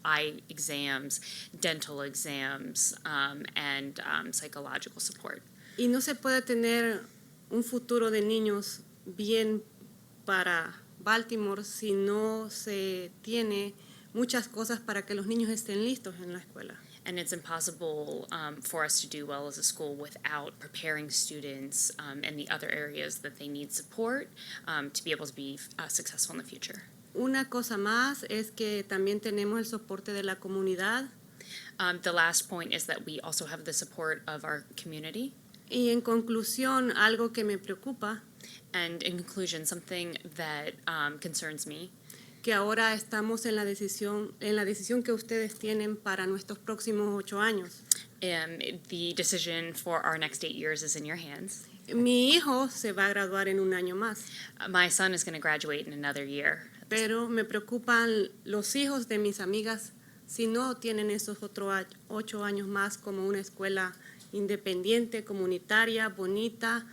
eye exams, dental exams, and psychological support. Y no se puede tener un futuro de niños bien para Baltimore si no se tiene muchas cosas para que los niños estén listos en la escuela. And it's impossible for us to do well as a school without preparing students in the other areas that they need support to be able to be successful in the future. Una cosa más es que también tenemos el soporte de la comunidad. The last point is that we also have the support of our community. Y en conclusión, algo que me preocupa, And in conclusion, something that concerns me, que ahora estamos en la decisión que ustedes tienen para nuestros próximos 8 años. The decision for our next 8 years is in your hands. Mi hijo se va a graduar en un año más. My son is going to graduate in another year. Pero me preocupan los hijos de mis amigas si no tienen esos otros 8 años más como una escuela independiente, comunitaria, bonita.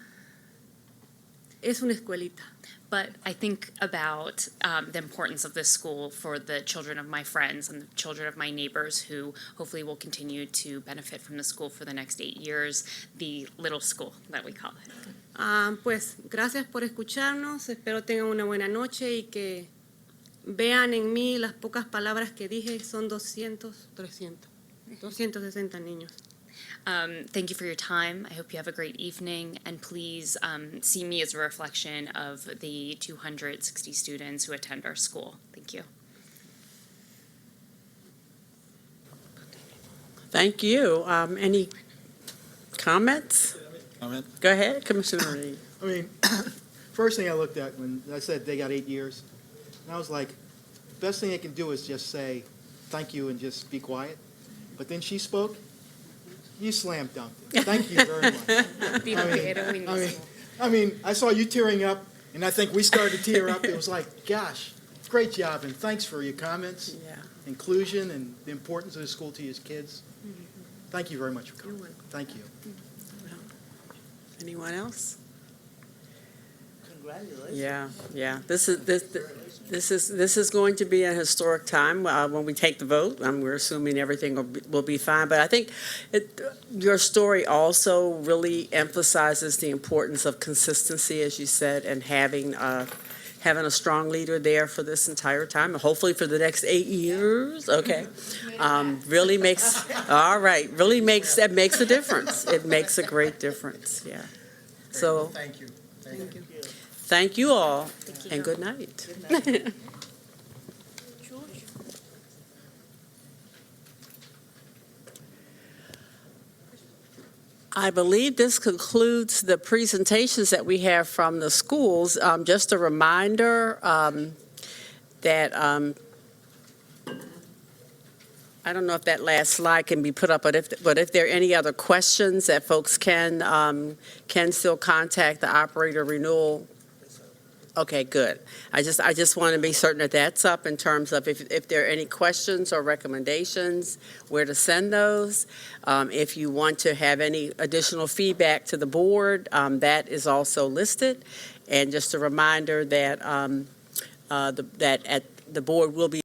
Es una escuelita. But I think about the importance of this school for the children of my friends and the children of my neighbors who hopefully will continue to benefit from the school for the next 8 years, the little school that we call it. Pues gracias por escucharnos. Espero tengan una buena noche y que vean en mí las pocas palabras que dije. Son 260 niños. Thank you for your time. I hope you have a great evening, and please see me as a reflection of the 260 students who attend our school. Thank you. Thank you. Any comments? comment? Go ahead, Commissioner Reed. I mean, first thing I looked at when I said they got 8 years, and I was like, best thing they can do is just say thank you and just be quiet. But then she spoke, you slam dunked it. Thank you very much. I mean, I saw you tearing up, and I think we started to tear up. It was like, gosh, great job, and thanks for your comments, Yeah. inclusion, and the importance of the school to your kids. Thank you very much for coming. Thank you. Anyone else? Congratulations. Yeah. This is going to be a historic time when we take the vote. We're assuming everything will be fine. But I think your story also really emphasizes the importance of consistency, as you said, and having a strong leader there for this entire time, and hopefully for the next 8 years. Okay, really makes that makes a difference. It makes a great difference. Yeah. So Thank you. Thank you. thank you all, and good night. I believe this concludes the presentations that we have from the schools. Just a reminder that I don't know if that last slide can be put up, but if there are any other questions that folks can still contact the operator renewal. Okay, good. I just want to be certain that that's up in terms of if there are any questions or recommendations, where to send those. If you want to have any additional feedback to the board, that is also listed. And just a reminder that that the board will be